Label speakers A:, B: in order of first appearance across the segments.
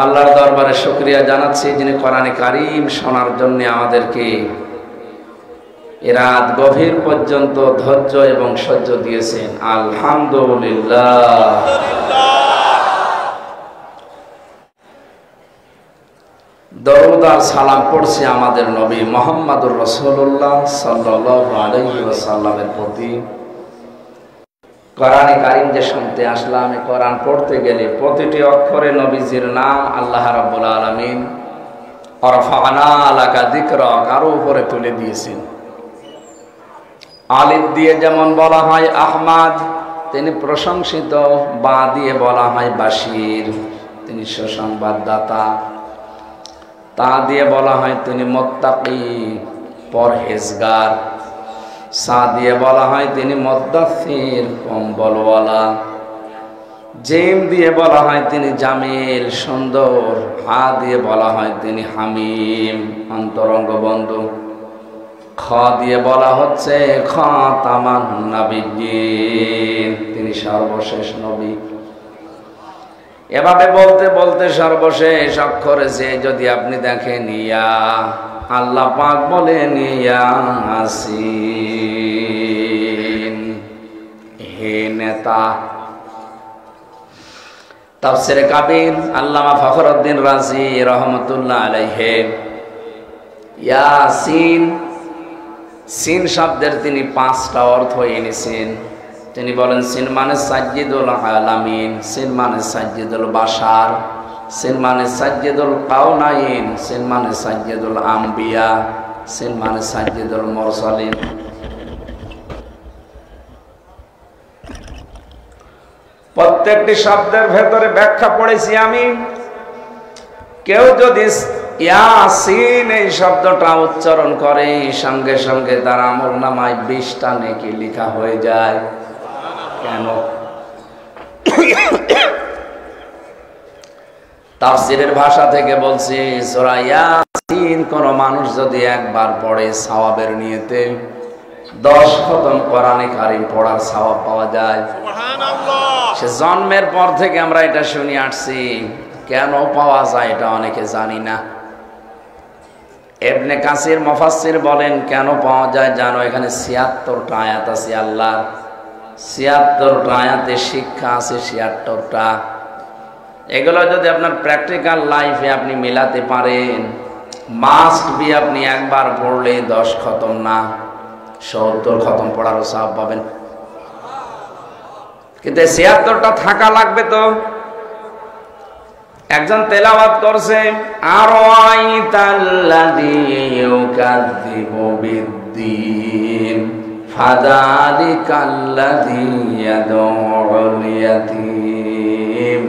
A: আল্লাহর দরবারে শুকরিয়া জানাচ্ছি যিনি কোরআনে কারীম শোনার জন্য আমাদেরকে রাত গভীর পর্যন্ত ধৈর্য এবং সহ্য দিয়েছেন। আলহামদুলিল্লাহ। দরুদ আর সালাম পড়ছি আমাদের নবী মুহাম্মদুর রাসূলুল্লাহ সাল্লাল্লাহু আলাইহি ওয়াসাল্লামের প্রতি। কোরআনে কারীম যে শুনতে আসলাম, কোরআন পড়তে গেলে প্রতিটি অক্ষরে নবীজির নাম আল্লাহ রাব্বুল আলামিন রফা'না লাকা যিকরাক আরো উপরে তুলে দিয়েছেন। আলিফ দিয়ে যেমন বলা হয় আহমদ, তিনি প্রশংসিত, বা দিয়ে বলা হয় বাশির, তিনি সুসংবাদদাতা, তা দিয়ে বলা হয় তিনি মুত্তাকি, পরহেজগার, সা দিয়ে বলা হয় তিনি মুদ্দাসসির, কম্বলওয়ালা, জিম দিয়ে বলা হয় তিনি জামিল, সুন্দর, হা দিয়ে বলা হয় তিনি হামিম, অন্তরঙ্গ বন্ধু, খ দিয়ে বলা হচ্ছে খাতামান নাবিয়্যিন, তিনি সর্বশেষ নবী। এভাবে বলতে বলতে সর্বশেষ অক্ষরে যে যদি আপনি দেখেন ইয়া, আল্লাহ পাক বলেন ইয়াসিন, হে নেতা। তাফসীরে কাবীর আল্লামা ফখরুদ্দীন রাজি রহমাতুল্লাহ আলাইহি ইয়াসিন, সিন শব্দের তিনি 5টা অর্থ এনেছেন। তিনি বলেন সিন মানে সাজ্জিদুল আলামিন, সিন মানে সাজ্জিদুল বাশার, সিন মানে সাজ্জিদুল কাউনাইন, সিন মানে সাজ্জিদুল আম্বিয়া, সিন মানে সাজ্জিদুল মুরসালিন। প্রত্যেকটি শব্দের ভেতরে ব্যাখ্যা পড়েছি আমি। কেউ যদি ইয়াসিন এই শব্দটা উচ্চারণ করে, সঙ্গে সঙ্গে তার আমলনামায় 20টা নেকি লেখা হয়ে যায়। কেন? তাফসীরের ভাষা থেকে বলছি, সূরা ইয়াসিন কোন মানুষ যদি একবার পড়ে সওয়াবের নিয়তে 10 খতম কোরআনে কারীম পড়ার সওয়াব পাওয়া যায়। সুবহানাল্লাহ। সে জন্মের পর থেকে আমরা এটা শুনে আসছি, কেন পাওয়া যায় এটা অনেকে জানি না। ইবনে কাসির মুফাসসির বলেন কেন পাওয়া যায় জানো? এখানে 76টা আয়াত আছে আল্লাহর, 76টা আয়াতে শিক্ষা আছে 76টা। এগুলো যদি আপনার প্র্যাকটিক্যাল লাইফে আপনি মেলাতে পারেন, মাস্ট বি আপনি একবার পড়লে 10 খতম না 70 খতম পড়ারও সওয়াব পাবেন। কিন্তু 76টা থাকা লাগবে তো। একজন তেলাওয়াত করছে আরাইতাল্লাযী ইউকাযযিবু বিদ্দীন ফাযালিকাল্লাযী ইয়াদউল ইয়াতীম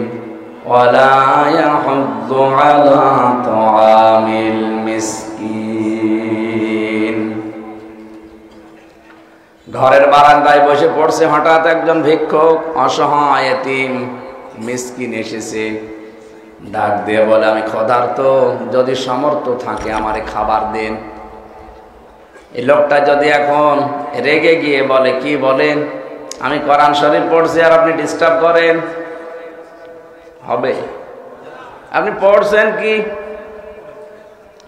A: ওয়া লা ইয়াহুদ্দু আলা তুআমিল মিসকিন। ঘরের বারান্দায় বসে পড়ছে, হঠাৎ একজন ভিক্ষুক, অসহায় এতিম মিসকিন এসেছে, ডাক দিয়ে বলে আমি ক্ষুধার্ত, যদি সামর্থ্য থাকে আমারে খাবার দেন। এই লোকটা যদি এখন রেগে গিয়ে বলে কি বলেন, আমি কোরআন শরীফ পড়ছি আর আপনি ডিস্টার্ব করেন, হবে? আপনি পড়ছেন কি?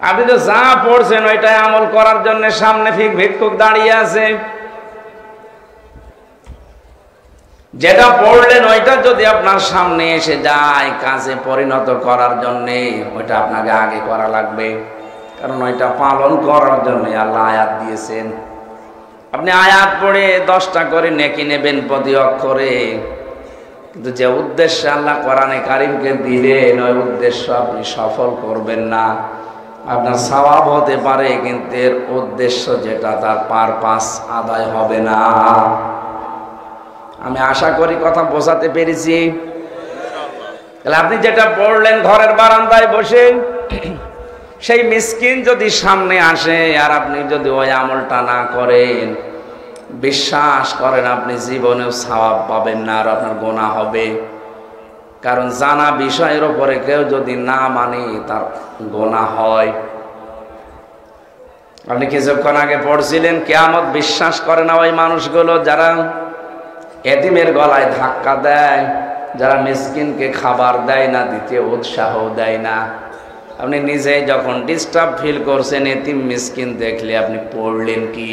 A: আপনি তো যা পড়ছেন ওইটাই আমল করার জন্য সামনে ভিক্ষুক দাঁড়িয়ে আছে। যেটা পড়লেন ওইটা যদি আপনার সামনে এসে যায় কাজে পরিণত করার জন্য, ওইটা আপনাকে আগে করা লাগবে, কারণ ওইটা পালন করার জন্য আল্লাহ আয়াত দিয়েছেন। আপনি আয়াত পড়ে 10টা করে নেকি নেবেন প্রতি অক্ষরে, কিন্তু যে উদ্দেশ্যে আল্লাহ কোরআনে কারীমকে দিলেন ওই উদ্দেশ্য আপনি সফল করবেন না। আপনার সওয়াব হতে পারে, কিন্তু এর উদ্দেশ্য যেটা তার পারপাস আদায় হবে না। আমি আশা করি কথা বোঝাতে পেরেছি। তাহলে আপনি যেটা পড়লেন ঘরের বারান্দায় বসে, সেই মিসকিন যদি সামনে আসে আর আপনি যদি ওই আমলটা না করেন, বিশ্বাস করেন আপনি জীবনেও সওয়াব পাবেন না, আর আপনার গুনাহ হবে। কারণ জানা বিষয়ের উপরে কেউ যদি না মানে তার গুনাহ হয়। আপনি কিছুক্ষণ আগে পড়ছিলেন কিয়ামত বিশ্বাস করে না ওই মানুষগুলো যারা এতিমের গলায় ধাক্কা দেয়, যারা মিসকিনকে খাবার দেয় না, দিতে উৎসাহ দেয় না। আপনি নিজেই যখন ডিস্টার্ব ফিল করছেন এতিম মিসকিন দেখলে, আপনি পড়লেন কি?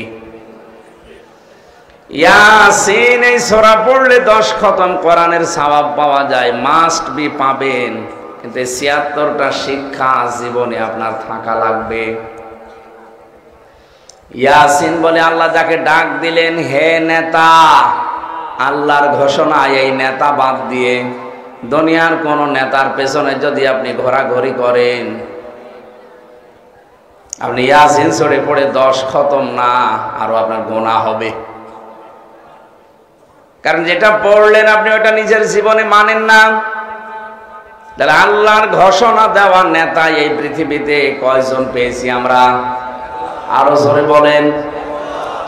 A: ইয়াসিন এই সূরা পড়লে 10 খতম কোরআনের সওয়াব পাওয়া যায়, মাস্ট বি পাবেন। কিন্তু 76টা শিক্ষা জীবনে আপনার থাকা লাগবে। ইয়াসিন বলে আল্লাহ যাকে ডাক দিলেন, হে নেতা, আল্লাহর ঘোষণা, এই নেতা বাদ দিয়ে দুনিয়ার কোন নেতার পেছনে যদি আপনি ঘোরাঘুরি করেন, আপনি ইয়াসিন সূরা পড়ে 10 খতম না, আরো আপনার গুনাহ হবে। কারণ যেটা পড়লেন আপনি ওটা নিজের জীবনে মানেন না। তাহলে আল্লাহর ঘোষণা দেওয়া নেতা এই পৃথিবীতে কয়জন পেয়েছি আমরা? আরো জোরে বলেন।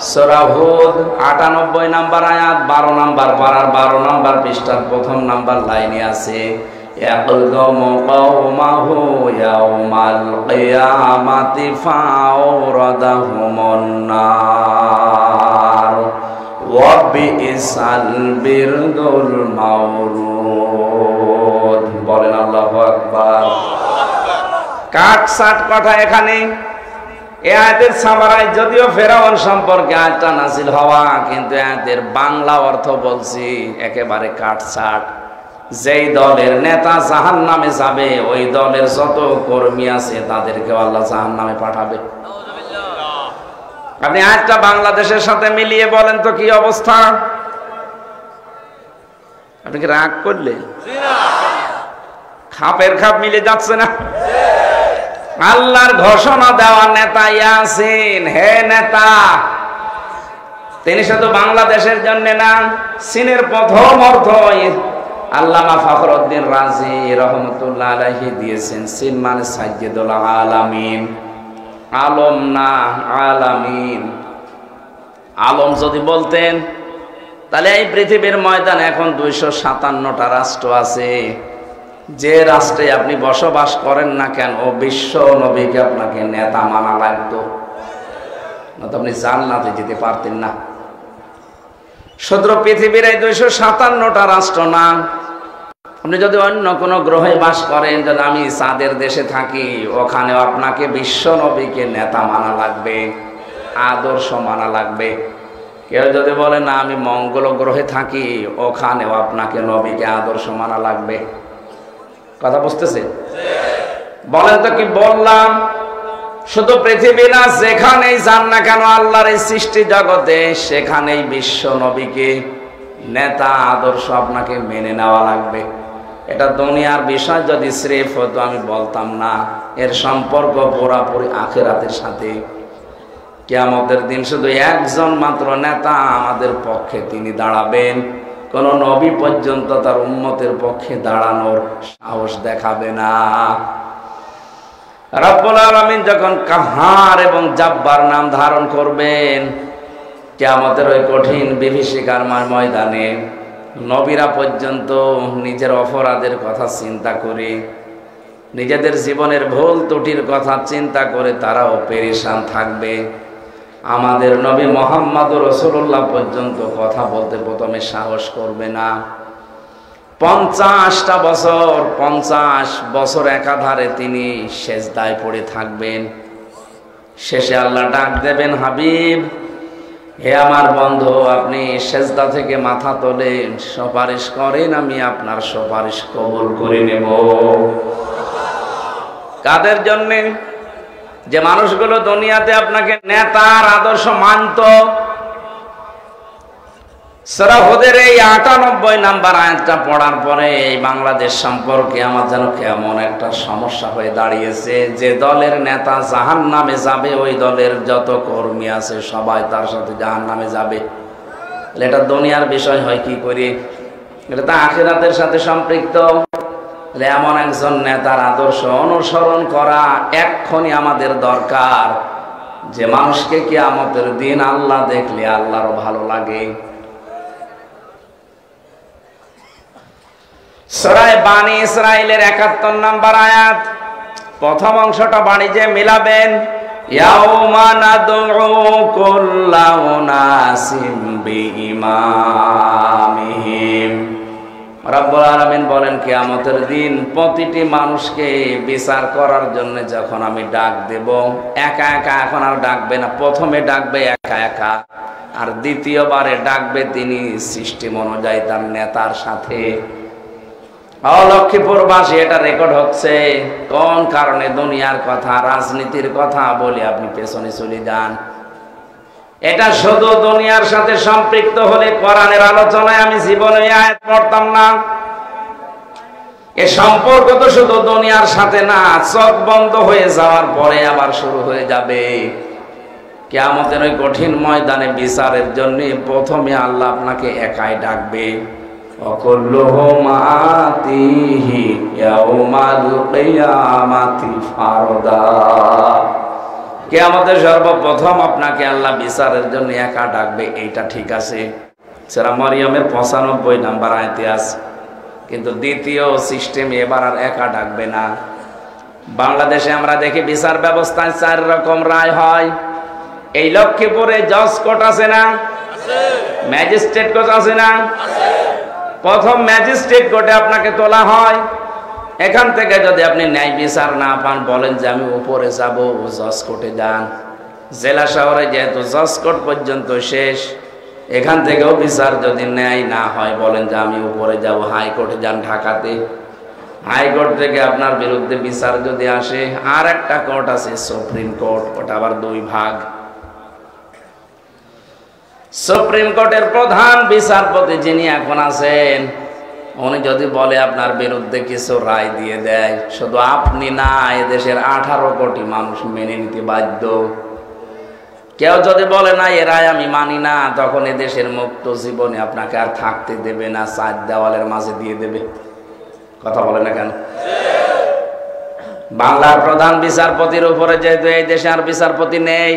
A: সূরা হুদ 98 নাম্বার আয়াত, 12 নাম্বার পারার 12 নাম্বার পৃষ্ঠার প্রথম নাম্বার লাইনে আছে, ইয়াকযুমু কওমাহু ইয়াওমাল কিয়ামাতি ফাওরাদাহুমুন নার ওয়া বিইসাল বিরদুল মাওরুদ। বলেন আল্লাহু আকবার। কাটসাট কথা এখানে এই আয়াতের সামারায় যদিও ফেরাউন সম্পর্কে আয়াতটা নাযিল হওয়া, কিন্তু আয়াতের বাংলা অর্থ বলছি একেবারে কাটছাট। যেই দলের নেতা জাহান্নামে যাবে, ওই দলের যত কর্মী আছে তাদেরকে আল্লাহ জাহান্নামে পাঠাবে। আপনি আয়াতটা বাংলাদেশের সাথে মিলিয়ে বলেন তো কি অবস্থা? আপনি কি রাগ করলেন? খাপের খাপ মিলে যাচ্ছে না? আল্লাহর ঘোষণা দেওয়া নেতা ইয়াসিন, হে নেতা, তিনি শুধু বাংলাদেশের জন্য না, চীনের প্রথম অর্থ আল্লামা ফখরুদ্দিন রাজি রহমতুল্লাহ আলাইহি দিয়েছেন। চীন মানে সাইয়্যিদুল আলামিন, আলম না আলামিন। আলম যদি বলতেন তাহলে এই পৃথিবীর ময়দানে এখন 257টা রাষ্ট্র আছে। যে রাষ্ট্রে আপনি বসবাস করেন না কেন, ও বিশ্ব নবীকে আপনাকে নেতা মানা লাগতো, না তো আপনি জান্নাতে যেতে পারতেন না। শুধু পৃথিবীর এই 257টা রাষ্ট্র না, আপনি যদি অন্য কোনো গ্রহে বাস করেন, যদি আমি চাঁদের দেশে থাকি, ওখানেও আপনাকে বিশ্ব নবীকে নেতা মানা লাগবে, আদর্শ মানা লাগবে। কেউ যদি বলে না আমি মঙ্গল গ্রহে থাকি, ওখানেও আপনাকে নবীকে আদর্শ মানা লাগবে। কথা বুঝতেছে? বলেন তো কি বললাম? শুধু পৃথিবী না, যেখানেই যান না কেন আল্লাহর এই সৃষ্টি জগতে, সেখানেই বিশ্ব নবীকে নেতা আদর্শ আপনাকে মেনে নেওয়া লাগবে। এটা দুনিয়ার বিষয় যদি স্রেফ হতো আমি বলতাম না, এর সম্পর্ক পুরোপুরি আখিরাতের সাথে। কিয়ামতের দিন শুধু একজন মাত্র নেতা আমাদের পক্ষে তিনি দাঁড়াবেন, কোন নবী পর্যন্ত তার উম্মতের পক্ষে দাঁড়ানোর সাহস দেখাবে না। রব্বুল আলামিন যখন কাহার এবং জাব্বার নাম ধারণ করবেন, কিয়ামতের ওই কঠিন বিভীষিকার ময়দানে নবীরা পর্যন্ত নিজের অপরাধের কথা চিন্তা করে, নিজেদের জীবনের ভুল ত্রুটির কথা চিন্তা করে তারাও পেরেশান থাকবে। আমাদের নবী মুহাম্মদুর রাসূলুল্লাহ পর্যন্ত কথা বলতে প্রথমে সাহস করবে না। 50 বছর একাধারে তিনি সেজদায় পড়ে থাকবেন। শেষে আল্লাহ ডাক দেবেন, হাবিব, হে আমার বন্ধু, আপনি সেজদা থেকে মাথা তোলেন, সুপারিশ করেন, আমি আপনার সুপারিশ কবুল করে নেব। কাদের জন্যে? যে মানুষগুলো দুনিয়াতে আপনাকে নেতার আদর্শ মানত। সূরা হুদের এই 98 নাম্বার আয়াতটা পড়ার পরে এই বাংলাদেশ সম্পর্কে আমার যেন কেমন একটা সমস্যা হয়ে দাঁড়িয়েছে। যে দলের নেতা জাহান্নামে যাবে, ওই দলের যত কর্মী আছে সবাই তার সাথে জাহান্নামে যাবে। এটা দুনিয়ার বিষয় হয় কি করে? এটা তো আখিরাতের সাথে সম্পৃক্ত। এমন একজন নেতার আদর্শ অনুসরণ করা এক্ষুনি আমাদের দরকার, যে মানুষকে কিয়ামতের দিন আল্লাহ দেখলে আল্লাহরও ভালো লাগে। সূরা বানী ইসরাঈলের 71 নাম্বার আয়াত, প্রথম অংশটা বাণী যে মিলাবেন, ইয়াউমা নাদউ কুল্লা উনাসিম বিইমামিহিম রব্বুল আলামিন বলেন কিয়ামতের দিন প্রতিটি মানুষকে বিচার করার জন্য যখন আমি ডাক দেব, একা একা এখন আর ডাকবে না। প্রথমে ডাকবে একা একা, আর দ্বিতীয়বারে ডাকবে তিনি সিস্টেম অনুযায়ী তার নেতার সাথে। লক্ষ্মীপুরবাসী, এটা রেকর্ড হচ্ছে। কোন কারণে দুনিয়ার কথা, রাজনীতির কথা বলে আপনি পেছনে চলে যান? এটা শুধু দুনিয়ার সাথে সম্পৃক্ত হলে কোরআনের আলোচনায় আমি জীবনে আয়াত পড়তাম না। এ সম্পর্ক তো শুধু দুনিয়ার সাথে না, চোখ বন্ধ হয়ে যাওয়ার পরে আবার শুরু হয়ে যাবে। কিয়ামতের ওই কঠিন ময়দানে বিচারের জন্য প্রথমে আল্লাহ আপনাকে একাই ডাকবে। অকুল্লুহুম আতিহি ইয়াউমাল কিয়ামাতি ফারদা। কিয়ামতের সর্বপ্রথম আপনাকে আল্লাহ বিচারের জন্য একা ডাকবে, এইটা ঠিক আছে। সূরা মারইয়ামের 95 নাম্বার আয়াতে আছে। কিন্তু দ্বিতীয় সিস্টেমে এবার আর একা ডাকবে না। বাংলাদেশে আমরা দেখি বিচার ব্যবস্থায় 4 রকম রায় হয়। এই লক্ষ্মীপুরে জজ কোর্ট আছে না? আছে। ম্যাজিস্ট্রেট কোর্ট আছে না? আছে। প্রথম ম্যাজিস্ট্রেট কোর্টে আপনাকে তোলা হয়। এখান থেকে যদি আপনি ন্যায় বিচার না পান, বলেন যে আমি উপরে যাব, জজ কোর্টে যান। জেলা শহরে যেহেতু জজ কোর্ট পর্যন্ত শেষ, এখান থেকেও বিচার যদি ন্যায় না হয়, বলেন যে আমি উপরে যাব, হাইকোর্টে যান ঢাকাতে। হাইকোর্ট থেকে আপনার বিরুদ্ধে বিচার যদি আসে, আর একটা কোর্ট আছে সুপ্রিম কোর্ট, ওটা আবার 2 ভাগ। সুপ্রিম কোর্টের প্রধান বিচারপতি যিনি এখন আছেন, উনি যদি বলে আপনার বিরুদ্ধে কিছু রায় দিয়ে দেয়, শুধু আপনি না, এদেশের 18 কোটি মানুষ মেনে নিতে বাধ্য। কেউ যদি বলে না এ রায় আমি মানি না, তখন এদেশের মুক্ত জীবনে আপনাকে আর থাকতে দেবে না, 4 দেওয়ালের মাঝে দিয়ে দেবে। কথা বলে না কেন? বাংলার প্রধান বিচারপতির উপরে যেহেতু এই দেশে আর বিচারপতি নেই,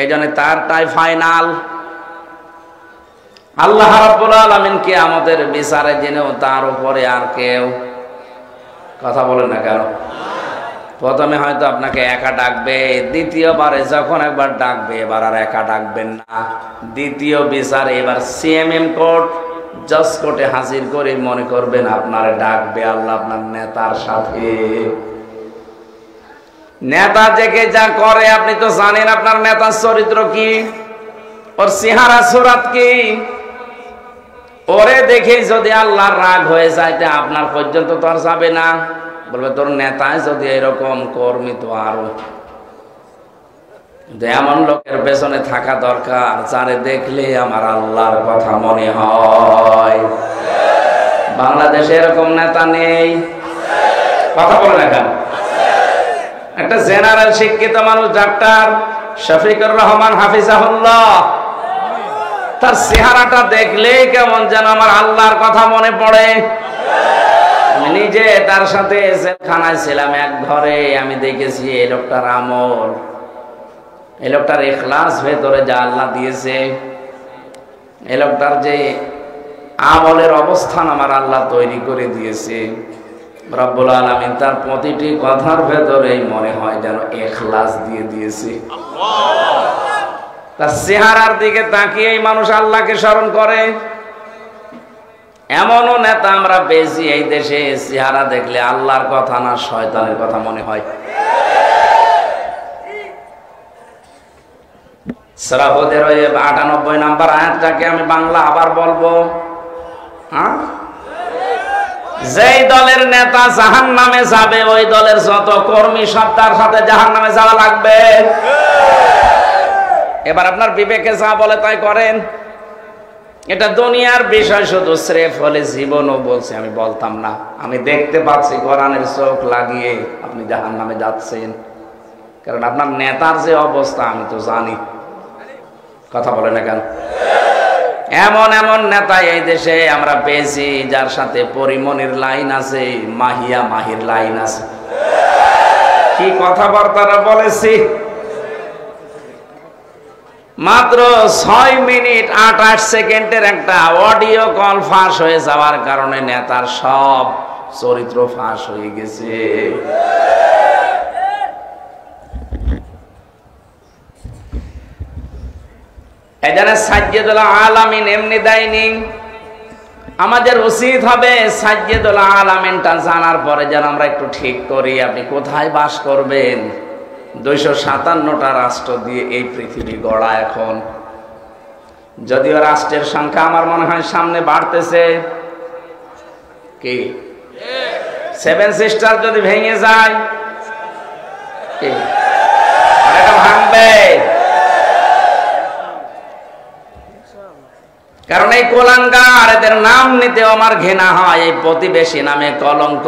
A: এই জন্য তারটাই ফাইনাল। আল্লাহ রাব্বুল আলামিন কিয়ামতের বিচারে জেনেও তার উপরে আর কেউ কথা বলে না কেন? প্রথমে হয়তো আপনাকে একা ডাকবে, দ্বিতীয়বারে যখন একবার ডাকবে এবার আর একা ডাকবেন না। দ্বিতীয় বিচারে এবার সিএমএম কোর্ট, জজ কোর্টে হাজির করে মনে করবেন আপনার ডাকবে আল্লাহ আপনার নেতার সাথে। নেতা থেকে যা করে আপনি তো জানেন, আপনার নেতার চরিত্র কি, ওর চেহারা সুরাত কি। ওরে দেখে যদি আল্লাহর রাগ হয়ে যায়, তা আপনার পর্যন্ত তো আর যাবে না। বলবে তোর নেতায় যদি এরকম কর্মী, তো আরো। এমন লোকের পেছনে থাকা দরকার যারে দেখলে আমার আল্লাহর কথা মনে হয়। বাংলাদেশে এরকম নেতা নেই। কথা বলে না কেন? একটা জেনারেল শিক্ষিত মানুষ, ডাক্তার শফিকুর রহমান হাফিজাহুল্লাহ, তার চেহারাটা দেখলে কেমন যেন আমার আল্লাহর কথা মনে পড়ে। আমি নিজে তার সাথে জেলখানায় ছিলাম এক ঘরে, আমি দেখেছি এই লোকটার আমল, এই লোকটার ইখলাস ভেতরে যা আল্লাহ দিয়েছে, এই লোকটার যে আমলের অবস্থান আমার আল্লাহ তৈরি করে দিয়েছে। রব্বুল আলামিন তার প্রতিটি কথার ভেতরেই মনে হয় যেন ইখলাস দিয়ে দিয়েছে। তার চেহারার দিকে তাকিয়েই মানুষ আল্লাহকে স্মরণ করে। এমনও নেতা আমরা পেয়েছি এই দেশে, চেহারা দেখলে আল্লাহর কথা না শয়তানের কথা মনে হয়। সূরা হুদের 98 নাম্বার আয়াতটাকে আমি বাংলা আবার বলবো। যেই দলের নেতা জাহান্নামে যাবে, ওই দলের যত কর্মী সব তার সাথে জাহান্নামে যাওয়া লাগবে। এবার আপনার বিবেকে যা বলে তাই করেন। এটা দুনিয়ার বিষয়, শুধু স্রেফ হলে জীবনও বলছে আমি বলতাম না। আমি দেখতে পাচ্ছি কোরআনের চোখ লাগিয়ে আপনি জাহান্নামে যাচ্ছেন, কারণ আপনার নেতার যে অবস্থা আমি তো জানি। কথা বলে না কেন? এমন এমন নেতা এই দেশে আমরা পেয়েছি যার সাথে পরিমনির লাইন আছে, মাহিয়া মাহির লাইন আছে। কি কথাবার্তারা বলেছি! মাত্র 6 মিনিট 28 সেকেন্ডের একটা অডিও কল ফাঁস হয়ে যাওয়ার কারণে নেতার সব চরিত্র ফাঁস হয়ে গেছে। এখানে সাজ্জাদুল আলামিন এমনি দেয়নি,
B: আমাদের উচিত হবে সাজ্জেদুল আলামিনটা জানার পরে যেন আমরা একটু ঠিক করি আপনি কোথায় বাস করবেন। 257টা রাষ্ট্র দিয়ে এই পৃথিবী গড়া। এখন যদিও রাষ্ট্রের সংখ্যা আমার মনে হয় সামনে বাড়তেছে। কি 7 সিস্টার যদি ভেঙে যায়, এটা ভাঙবে। কারণ এই কোলাঙ্গার, এদের নাম নিতেও আমার ঘৃণা হয়। এই প্রতিবেশী নামে কলঙ্ক,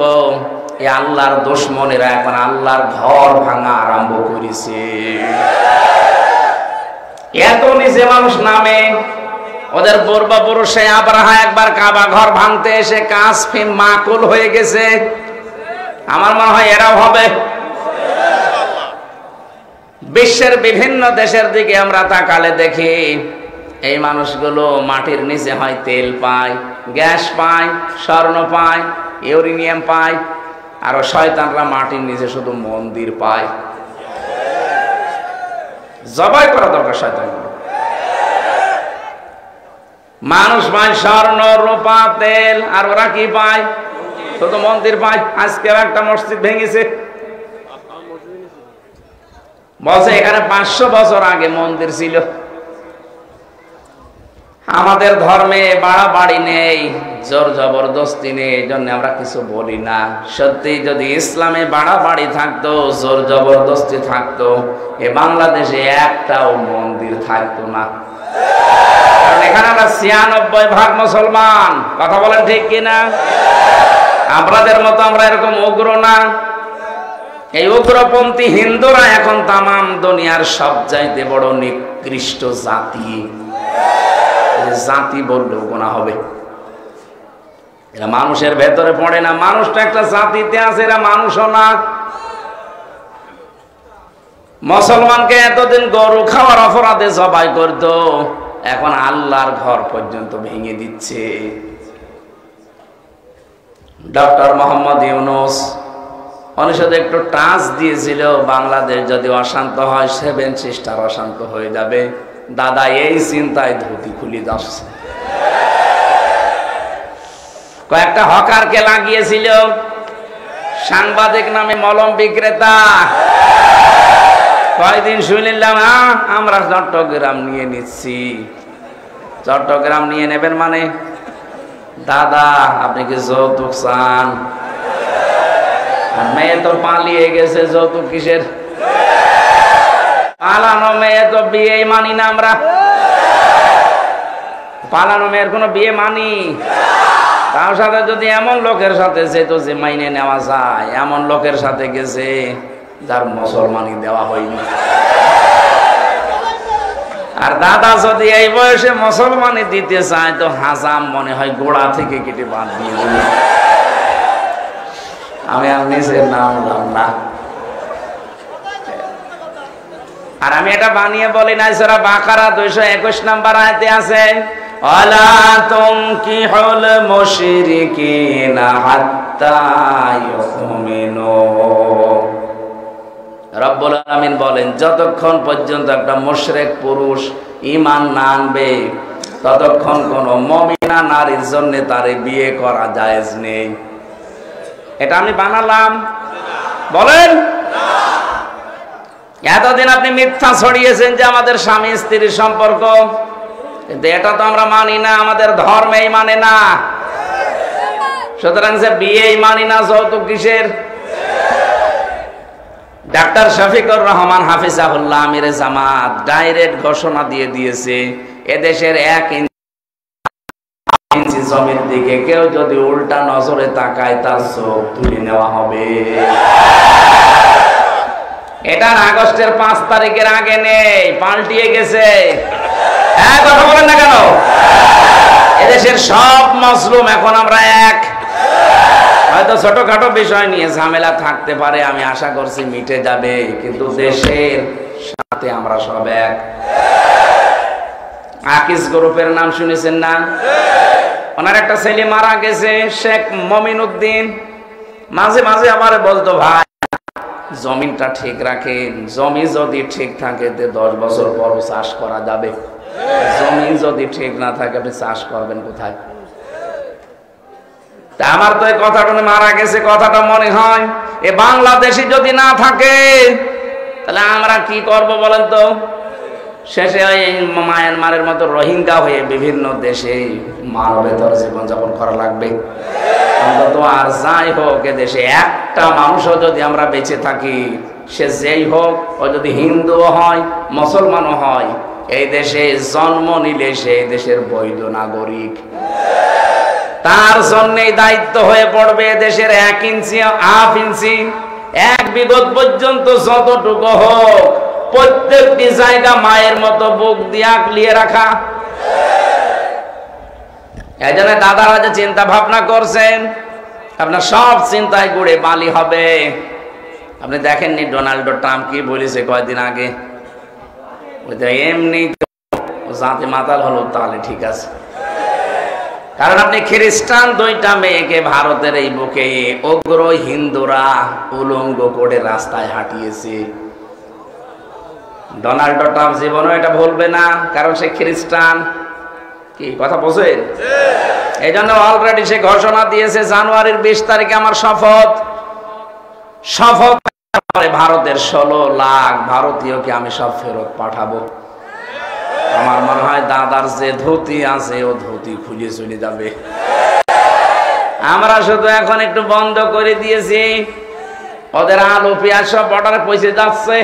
B: এই আল্লাহর দুশমনেরা এখন আল্লাহর ঘর ভাঙা আরম্ভ করেছে। এত নিচে মানুষ নামে। ওদের পূর্বপুরুষে আব্রাহা একবার কাবা ঘর ভাঙতে এসে কাসফিম মাকুল হয়ে গেছে। আমার মনে হয় এরাও হবে। বিশ্বের বিভিন্ন দেশের দিকে আমরা তাকালে দেখি এই মানুষগুলো মাটির নিচে হয় তেল পায়, গ্যাস পায়, স্বর্ণ পায়, ইউরেনিয়াম পায়। আর শয়তানরা মাটির নিচে শুধু মন্দির পায়। জবাই করা দরকার শয়তানগুলো। মানুষ পায় স্বর্ণ, রূপা, তেল, আর ওরা কি পায়? শুধু মন্দির পায়। আজকে একটা মসজিদ ভেঙেছে, বলছে এখানে 500 বছর আগে মন্দির ছিল। আমাদের ধর্মে বাড়াবাড়ি নেই, জোর জবরদস্তি নেই, এই জন্য আমরা কিছু বলি না। সত্যি যদি ইসলামে বাড়াবাড়ি থাকতো, জোর জবরদস্তি থাকতো, এ বাংলাদেশে একটাও মন্দির থাকতো না। কারণ এখানে আমরা 96% মুসলমান। কথা বলেন ঠিক কিনা? আপনাদের মতো আমরা এরকম উগ্র না। এই উগ্রপন্থী হিন্দুরা এখন তামাম দুনিয়ার সবচাইতে বড় নিকৃষ্ট জাতি। জাতি বললেও গোনা হবে। এরা মানুষের ভেতরে পড়ে না। মানুষটা একটা জাতিতে আছে, এরা মানুষও না। মুসলমানকে এতদিন গরু খাওয়ার অপরাধে জবাই করত, এখন আল্লাহর ঘর পর্যন্ত ভেঙে দিচ্ছে। ডক্টর মোহাম্মদ ইউনূস অনুষদে একটু টাচ দিয়েছিল, বাংলাদেশ যদি অশান্ত হয় 7 সিস্টার অশান্ত হয়ে যাবে। দাদা এই চিন্তায় ধুতি খুলে যাচ্ছে। কয়েকটা হকারকে লাগিয়েছিল, সাংবাদিক নামে মলম বিক্রেতা। কয়দিন শুনলাম আমরা চট্টগ্রাম নিয়ে নিচ্ছি। চট্টগ্রাম নিয়ে নেবেন মানে? দাদা আপনি কি যৌতুক চান? মেয়ে তো পালিয়ে গেছে, যৌতুক কিসের? পালানো মেয়ে তো বিয়ে মানি না আমরা। পালানো মেয়ের কোনো বিয়ে মানি? তার সাথে যদি এমন লোকের সাথে যেত যে মাইনে নেওয়া যায়, এমন লোকের সাথে গেছে যার মুসলমানি দেওয়া হয়নি। আর দাদা যদি এই বয়সে মুসলমানি দিতে চায় তো হাজাম মনে হয় গোড়া থেকে কেটে বাদ দিয়ে দিল। আমি আর নিজের নাম না। আর আমি এটা বানিয়ে বলি না। সূরা বাকারা 221 নম্বর আয়াতে আছে, ওয়ালা তুনকিহুল মুশরিকিনা হাত্তা ইউমিনু। রব্বুল আলামিন বলেন, যতক্ষণ পর্যন্ত একটা মুশরিক পুরুষ ঈমান না আনবে ততক্ষণ কোন মুমিনা নারীর জন্য তারে বিয়ে করা জায়েজ নেই। এটা আমি বানালাম? বলেন। এতদিন আপনি মিথ্যা ছড়িয়েছেন যে আমাদের স্বামী স্ত্রীর সম্পর্ক, কিন্তু এটা তো আমরা মানি না, আমাদের ধর্মেই মানে না। সুতরাং যে বিয়েই মানি না, যৌতুক কিসের? ডাক্তার শফিকুর রহমান হাফিজাহুল্লাহ আমিরে জামাত ডাইরেক্ট ঘোষণা দিয়ে দিয়েছে, এদেশের 1 ইঞ্চি জমির দিকে কেউ যদি উল্টা নজরে তাকায় তার চোখ তুলে নেওয়া হবে। এটা আগস্টের 5 তারিখের আগে নেই, পাল্টিয়ে গেছে। হ্যাঁ, কথা বলেন না কেন? এদেশের সব মজলুম এখন আমরা এক। হয়তো ছোটখাটো বিষয় নিয়ে ঝামেলা থাকতে পারে, আমি আশা করছি মিটে যাবে, কিন্তু দেশের সাথে আমরা সব এক। আকিস গ্রুপের নাম শুনেছেন না? ওনার একটা ছেলে মারা গেছে, শেখ মমিন উদ্দিন। মাঝে মাঝে আমার বলতো, ভাই জমিনটা ঠিক রাখেন, জমি যদি ঠিক থাকে 10 বছর পর চাষ করা যাবে। জমি যদি ঠিক না থাকে আপনি চাষ করবেন কোথায়? তা আমার তো এই কথাটা মারা গেছে কথাটা মনে হয়, এ বাংলাদেশি যদি না থাকে তাহলে আমরা কি করব বলেন তো? শেষে ওই মায়ানমারের মতো রোহিঙ্গা হয়ে বিভিন্ন দেশে মানবেতর জীবনযাপন করা লাগবে। অন্তত আর যাই হোক, এ দেশে একটা মানুষও যদি আমরা বেঁচে থাকি, সে যেই হোক, ও যদি হিন্দুও হয় মুসলমানও হয়, এই দেশে জন্ম নিলে সে দেশের বৈধ নাগরিক। তার জন্যই দায়িত্ব হয়ে পড়বে দেশের 1 ইঞ্চি 1/2 ইঞ্চি 1 বিঘত পর্যন্ত যতটুকু হোক প্রত্যেকটি জায়গা মায়ের মতো বুক দিয়ে আগলিয়ে রাখা। এই জন্য দাদারা যে চিন্তা ভাবনা করছেন, আপনার সব চিন্তায় গুড়ে বালি হবে। আপনি দেখেননি ডোনাল্ড ট্রাম্প কি বলেছে কয়েকদিন আগে? এমনি জাতি মাতাল হলো তাহলে ঠিক আছে, কারণ আপনি খ্রিস্টান 2টা মেয়েকে ভারতের এই বুকে উগ্র হিন্দুরা উলঙ্গ করে রাস্তায় হাঁটিয়েছে। ডোনাল্ড ট্রাম্প জীবনও এটা ভুলবে না, কারণ সে খ্রিস্টান। কি কথা বোঝেন? এই জন্য অলরেডি সে ঘোষণা দিয়েছে, জানুয়ারির 20 তারিখে আমার শপথ ভারতের 16 লাখ ভারতীয়কে আমি সব ফেরত পাঠাবো। আমার মনে হয় দাদার যে ধুতি আছে ও ধুতি খুলে চলে যাবে। আমরা শুধু এখন একটু বন্ধ করে দিয়েছি, ওদের আলু পেঁয়াজ সব বর্ডারে পৌঁছে যাচ্ছে।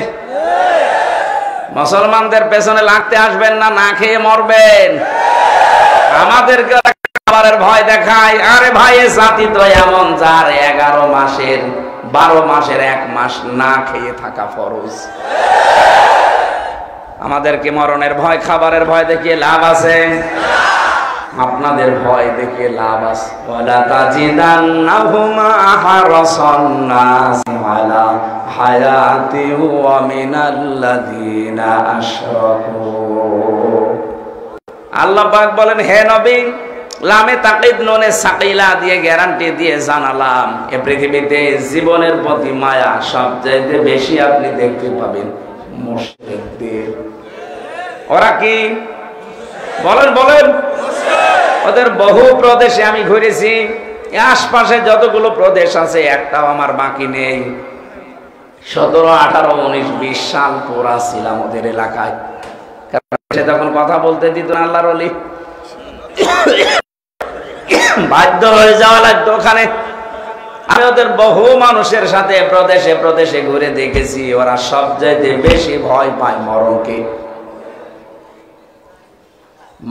B: মুসলমানদের পেছনে লাগতে আসবেন না, না খেয়ে মরবেন। আমাদেরকে খাবারের ভয় দেখায়। আরে ভাই, এ জাতি তো এমন যার 11 মাসের 12 মাসের 1 মাস না খেয়ে থাকা ফরজ। আমাদেরকে মরণের ভয়, খাবারের ভয় দেখিয়ে লাভ আছে? আপনাদের ভয় দেখিয়ে লাভ আছে? ওয়ালা তাজিদান্নাহুম আহরাসান নাস আলা হায়াতি ওয়া মিনাল্লাযিনা আশরাকু। আল্লাহ পাক বলেন, হে নবী, লামে তাকিদ নুনে সাকিলা দিয়ে গ্যারান্টি দিয়ে জানালাম, এ পৃথিবীতে জীবনের প্রতি মায়া সবচেয়ে বেশি আপনি দেখতে পাবেন মুশরিকদের। ওরা কি বলেন বলেন? ওদের বহু প্রদেশে আমি ঘুরেছি, আশপাশে যতগুলো প্রদেশ আছে একটাও আমার বাকি নেই। 17, 18, 19, 20 সাল পুরা ছিলাম ওদের এলাকায়। সে তখন কথা বলতে দিত না আল্লাহর ওলি, বাধ্য হয়ে যাওয়া লাগতো ওখানে। আমি ওদের বহু মানুষের সাথে প্রদেশে প্রদেশে ঘুরে দেখেছি, ওরা সবচাইতে বেশি ভয় পায় মরণকে।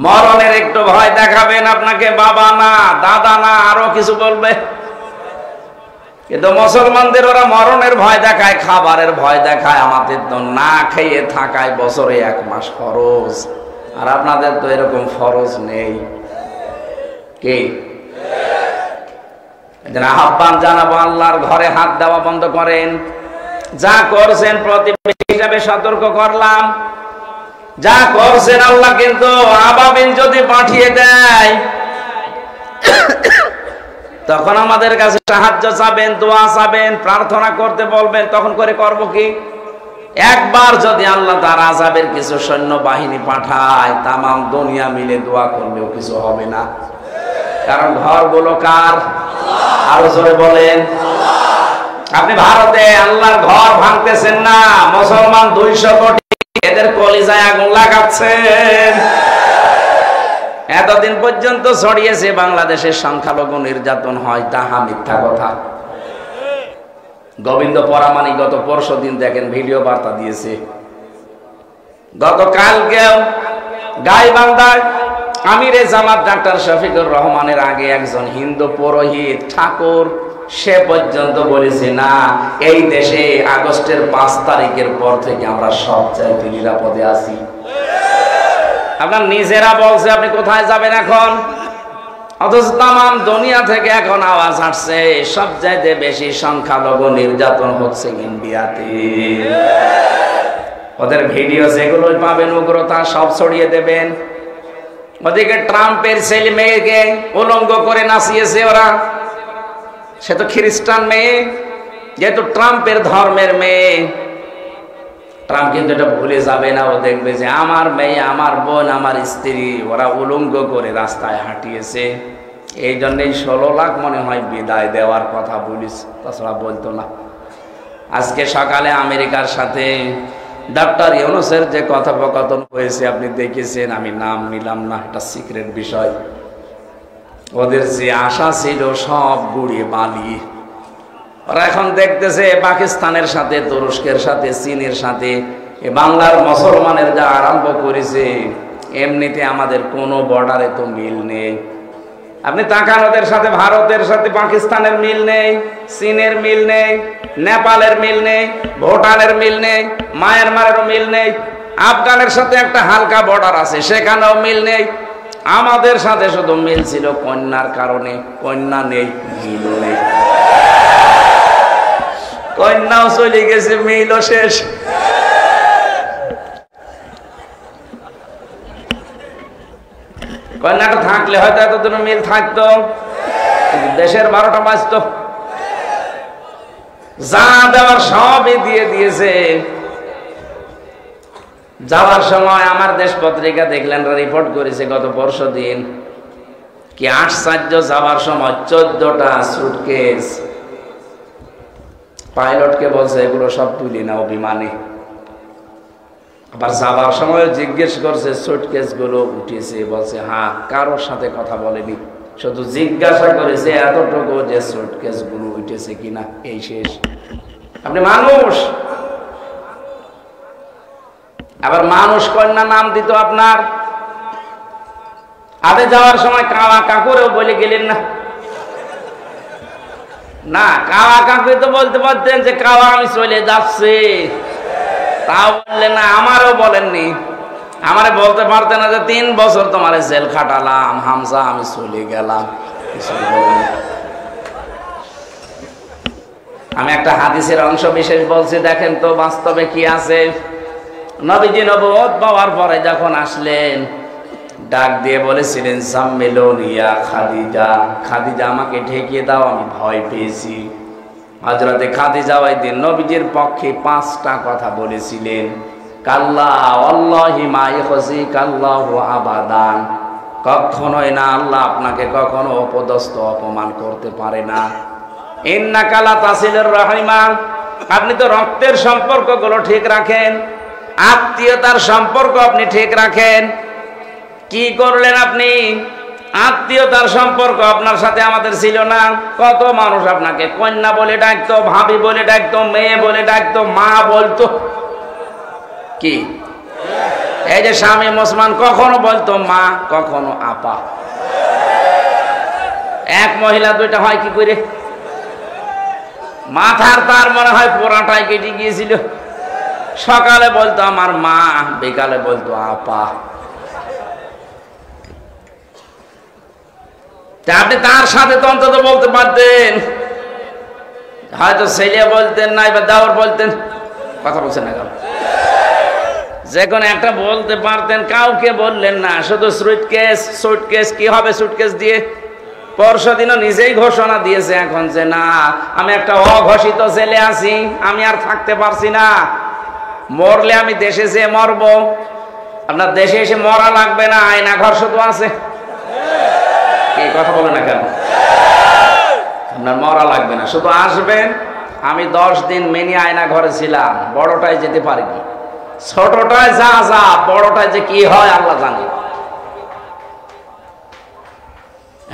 B: মরণের একটু ভয় দেখাবেন আপনাকে বাবা না, দাদা না, আরো কিছু বলবে, কিন্তু মুসলমানদের ওরা মরণের ভয় দেখায়, খাবারের ভয় দেখায়। আমাদের তো না খেয়ে থাকায় বছরে 1 মাস ফরজ, আর আপনাদের তো এরকম ফরজ নেই। কি আহ্বান জানাবো, আল্লাহর ঘরে হাত দেওয়া বন্ধ করেন। যা করছেন প্রতিবেশী হিসাবে সতর্ক করলাম, যা করছেন আল্লাহ কিন্তু আবাবিল যদি পাঠিয়ে দেয় তখন আমাদের কাছে সাহায্য চাবেন, দোয়া চাবেন, প্রার্থনা করতে বলবেন, তখন করে করব কি? একবার যদি আল্লাহ তার আযাবের কিছু সৈন্য বাহিনী পাঠায়, তামাম দুনিয়া মিলে দোয়া করলেও কিছু হবে না। কারণ ঘরগুলো কার? আরো জোরে বলেন। আপনি ভারতে আল্লাহর ঘর ভাঙতেছেন না, মুসলমান 200 কোটি এদের কলিজায় আগুন লাগাচ্ছেন। এতদিন পর্যন্ত ছড়িয়েছে বাংলাদেশের সংখ্যালঘু নির্যাতন হয়, তাহা মিথ্যা কথা। গোবিন্দ পরামানিক গত পরশুদিন দেখেন ভিডিও বার্তা দিয়েছে। গতকালকেও গাইবান্ধায় আমিরে জামাত ডাক্তার শফিকুর রহমানের আগে একজন হিন্দু পুরোহিত ঠাকুর, সে পর্যন্ত বলেছে না, এই দেশে আগস্টের 5 তারিখের পর থেকে আমরা সবচাইতে নিরাপদে আছি। আপনার নিজেরা বলছে, আপনি কোথায় যাবেন এখন? অথচ তামাম দুনিয়া থেকে এখন আওয়াজ আসছে সবচাইতে বেশি সংখ্যালঘু নির্যাতন হচ্ছে ইন্ডিয়াতে। ওদের ভিডিও যেগুলোই পাবেন উগ্রতা সব ছড়িয়ে দেবেন। ওদিকে ট্রাম্পের ছেলে মেয়েকে উলঙ্গ করে নাচিয়েছে ওরা, সে তো খ্রিস্টান মেয়ে, যেহেতু ট্রাম্পের ধর্মের মেয়ে। ট্রাম্প কিন্তু এটা ভুলে যাবে না, ও দেখবে যে আমার মেয়ে, আমার বোন, আমার স্ত্রী ওরা উলঙ্গ করে রাস্তায় হাঁটিয়েছে,
A: এই জন্যই 16 লাখ মনে হয় বিদায় দেওয়ার কথা বলিস, তাছাড়া বলতো না। আজকে সকালে আমেরিকার সাথে ডক্টর ইউনূসের যে কথোপকথন হয়েছে আপনি দেখেছেন, আমি নাম নিলাম না, এটা সিক্রেট বিষয়। ওদের যে আশা ছিল সব গুড়িয়ে বালি। ওরা এখন দেখতেছে পাকিস্তানের সাথে, তুরস্কের সাথে, চীনের সাথে বাংলার মুসলমানের যা আরম্ভ করেছে, এমনিতে আমাদের কোনো বর্ডারে তো মিল নেই। আপনি তাকান, ওদের সাথে ভারতের সাথে পাকিস্তানের মিল নেই, চীনের মিল নেই, নেপালের মিল নেই, ভুটানের মিল নেই, মায়ানমারেরও মিল নেই, আফগানের সাথে একটা হালকা বর্ডার আছে, সেখানেও মিল নেই। আমাদের সাথে শুধু মিল ছিল কন্যার কারণে, কন্যা নেই, মিল নেই। কন্যাও চলে গেছে, মিলও শেষ। কন্যাটা থাকলে হয়তো এতদিন মিল থাকতো, দেশের 12টা বাজতো। যা দেওয়ার সবই দিয়ে দিয়েছে। যাওয়ার সময় আমার দেশ পত্রিকা দেখলেন, রিপোর্ট করেছে গত পরশু দিন, কি আশ্চর্য, যাওয়ার সময় 14টা সুটকেস। পাইলটকে বলছে এগুলো সব তুলি নাও বিমানে। আবার যাবার সময় জিজ্ঞেস করছে সুটকেস গুলো উঠেছে, বলছে হ্যাঁ, কারোর সাথে কথা বলেনি, শুধু জিজ্ঞাসা করেছে এতটুকু যে সুটকেস গুলো উঠেছে কিনা, এই শেষ। আপনি মানুষ। আবার মানুষ কন্যা নাম দিত আপনার। আগে যাওয়ার সময় কাওয়া কাকুরেও বলে গেলেন না? না, কাওয়া কাকু তো বলতে পারতেন যে কাওয়া আমি চলে যাচ্ছি, তাও বললেন না। আমারও বলেননি, আমারে বলতে পারতেন না যে 3 বছর তোমার জেল খাটালাম হামজা, আমি চলে গেলাম। আমি একটা হাদিসের অংশ বিশেষ বলছি, দেখেন তো বাস্তবে কি আছে। নবীজি নবুয়ত পাওয়ার পরে যখন আসলেন, ডাক দিয়ে বলেছিলেন জাম্মিলুন ইয়া খাদিজা, খাদিজা আমাকে ঢেকে দাও, আমি ভয় পেয়েছি। হযরতে খাদিজা ওই দিন নবীজির পক্ষে 5টা কথা বলেছিলেন। কাল্লা ওয়াল্লাহি মা ইয়াখজিকাল্লাহু আবাদান, কখনোই না, আল্লাহ আপনাকে কখনো অপদস্থ অপমান করতে পারে না। ইন্নাকা লা তাসিলুর রাহিমা, আপনি তো রক্তের সম্পর্কগুলো ঠিক রাখেন, আত্মীয়তার সম্পর্ক আপনি ঠিক রাখেন। কি করলেন আপনি? আত্মীয়তার সম্পর্ক আপনার সাথে আমাদের ছিল না। কত মানুষ আপনাকে কন্যা বলে ডাকতো, ভাবি বলে ডাকতো, মেয়ে বলে ডাকতো, মা বলতো। কি এই যে স্বামী মুসলমান, কখনো বলতো মা, কখনো আপা। এক মহিলা 2টা হয় কি করে? মাথার তার মনে হয় পোড়াটাই কেটে গিয়েছিল। সকালে বলতো আমার মা, বিকালে বলতো আপা। আপনি তার সাথে তো অন্তত বলতে পারতেন, হয়তো ছেলে বলতেন না, এবার দেওর বলতেন। কথা বলছেন না কেন? যে কোনো একটা বলতে পারতেন, কাউকে বললেন না, শুধু সুটকেস। সুটকেস কি হবে সুটকেস দিয়ে? পরশু দিনও নিজেই ঘোষণা দিয়েছে এখন যে না, আমি একটা অঘোষিত ছেলে আছি, আমি আর থাকতে পারছি না, মরলে আমি দেশে যেয়ে মরবো। আপনার দেশে এসে মরা লাগবে না, আয়না ঘর শুধু আছে। এই কথা বলে না কেন? আপনার মরা লাগবে না, শুধু আসবেন। আমি 10 দিন মিনি আয়না ঘরে ছিলাম, বড়টায় যেতে পারিনি। ছোটটায় যা যা, বড়টায় যে কি হয় আল্লাহ জানে।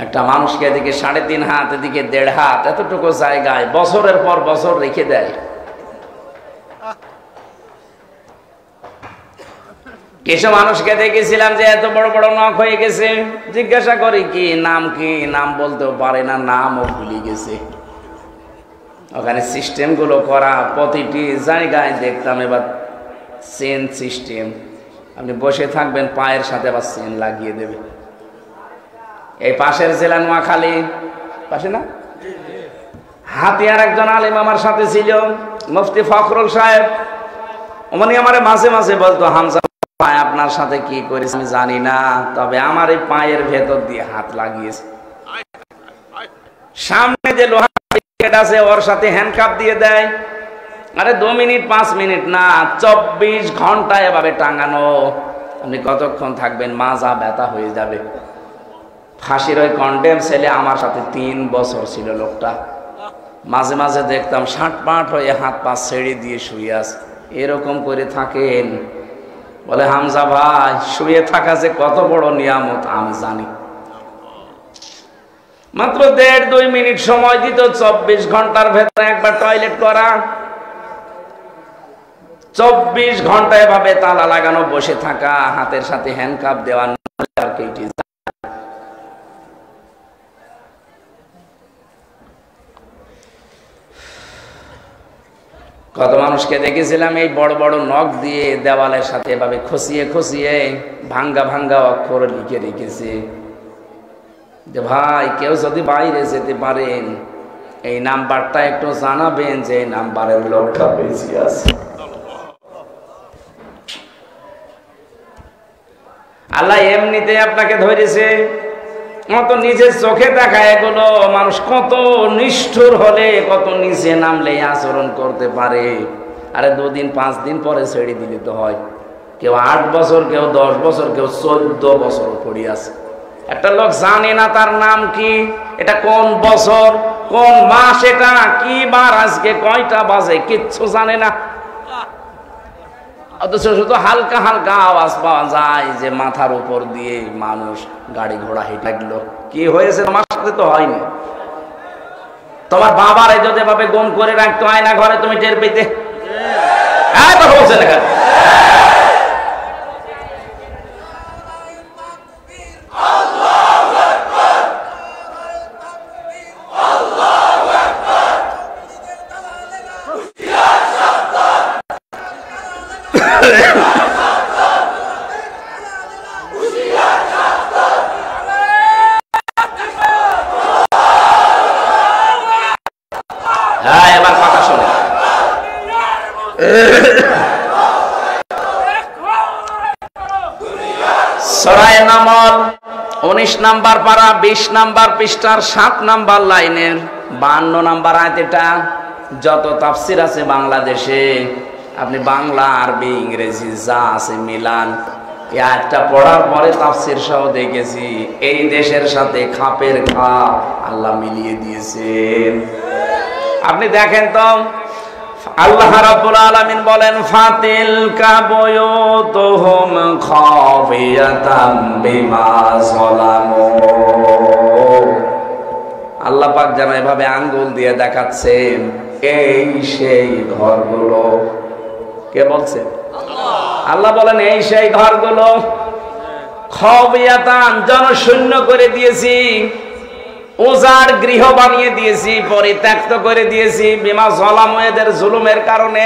A: একটা মানুষকে এদিকে 3.5 হাত, এদিকে 1.5 হাত, এতটুকু জায়গায় বছরের পর বছর রেখে দেয়। কিছু মানুষকে দেখেছিলাম যে এত বড় বড় নখ হয়ে গেছে, জিজ্ঞাসা করি কি নাম, কি নাম বলতেও পারে না, নামও ভুলে গেছে। ওখানে সিস্টেম গুলো করা, প্রতিটি জায়গায় দেখতাম এবার চেন সিস্টেম। আপনি বসে থাকবেন, পায়ের সাথে আবার চেন লাগিয়ে দেবে। এই পাশের জেলা নোয়াখালী, পাশে না, হাতিয়ার একজন আলেম আমার সাথে ছিল, মুফতি ফখরুল সাহেব। উনি আমার মাঝে মাঝে বলতো, হামজা আপনার সাথে কি করেছে আমি জানি না, তবে আমার এই পায়ের ভেতর দিয়ে হাত লাগিয়েছে। সামনে যে লোহা আছে ওর সাথে হ্যান্ডকাপ দিয়ে দেয়। আরে 2 মিনিট 5 মিনিট না, 24 ঘন্টা এভাবে টাঙানো। আপনি কতক্ষণ থাকবেন? মাজা ব্যথা হয়ে যাবে।
B: ফাঁসির ওই কন্ডেম ছেলে আমার সাথে 3 বছর ছিল লোকটা। মাঝে মাঝে দেখতাম ষাটপাট হয়ে হাত পা ছেড়ে দিয়ে শুয়ে আছে। এরকম করে থাকেন? বলে হামজা ভাই, শুয়ে থাকা যে কত বড় নিয়ামত আমি জানি। মাত্র 1.5-2 মিনিট সময় দিত 24 ঘন্টার ভেতরে একবার টয়লেট করা। 24 ঘন্টা এভাবে তালা লাগানো বসে থাকা, হাতের সাথে হ্যান্ডকাপ দেওয়া। কত মানুষকে দেখেছিলাম এই বড় বড় নখ দিয়ে দেওয়ালের সাথে এভাবে খসিয়ে খসিয়ে ভাঙ্গা ভাঙ্গা অক্ষর লিখে রেখেছে যে ভাই কেউ যদি বাইরে যেতে পারেন এই নাম্বারটা একটু জানাবেন যে এই নাম্বারের লোকটা বেশি আছে। আল্লাহ এমনিতে আপনাকে ধরেছে, কত নিজের চোখে দেখা এগুলো। মানুষ কত নিষ্ঠুর হলে, কত নিচে নামলে আচরণ করতে পারে। আরে 2 দিন 5 দিন পরে ছেড়ে দিলে তো হয়। কেউ 8 বছর, কেউ 10 বছর, কেউ 14 বছর পড়ে আছে। একটা লোক জানে না তার নাম কি, এটা কোন বছর, কোন মাস, এটা কি বার, আজকে কয়টা বাজে, কিচ্ছু জানে না। অথচ শুধু হালকা হালকা আওয়াজ পাওয়া যায় যে মাথার উপর দিয়ে মানুষ গাড়ি ঘোড়া হেঁটে লাগলো। কি হয়েছে তোমার সাথে? তো হয়নি। তোমার বাবার যদি এভাবে গুম করে রাখতো আয়না ঘরে, তুমি টের পেতে? হ্যাঁ, কথা বলছে না। হ্যাঁ, এবার কথা শোনে। সূরা নামল 19 নাম্বার পারা 20 নাম্বার পৃষ্ঠার 7 নাম্বার লাইনের 52 নাম্বার আয়াত। এটা যত তাফসির আছে বাংলাদেশে, আপনি বাংলা, আরবি, ইংরেজি যা আছে মিলান। এই আয়াতটা পড়ার পরে তাফসির সহ দেখেছি এই দেশের সাথে খাপের খাপ আল্লাহ মিলিয়ে দিয়েছেন। আপনি দেখেন তো, আল্লাহ রাব্বুল আলামিন বলেন ফাতিলকা বুয়ুতুহুম খাফিয়াতাম বিমা যালামু। আল্লাহ পাক যেন এভাবে আঙ্গুল দিয়ে দেখাচ্ছেন এই সেই ঘরগুলো। কে বলছে? আল্লাহ বলেন এই সেই ঘরগুলো খাফিয়াতান, জনশূন্য করে দিয়েছি, উজাড় গৃহ বানিয়ে দিয়েছি, পরিত্যক্ত করে দিয়েছি, বিমা যালামু, এদের জুলুমের কারণে।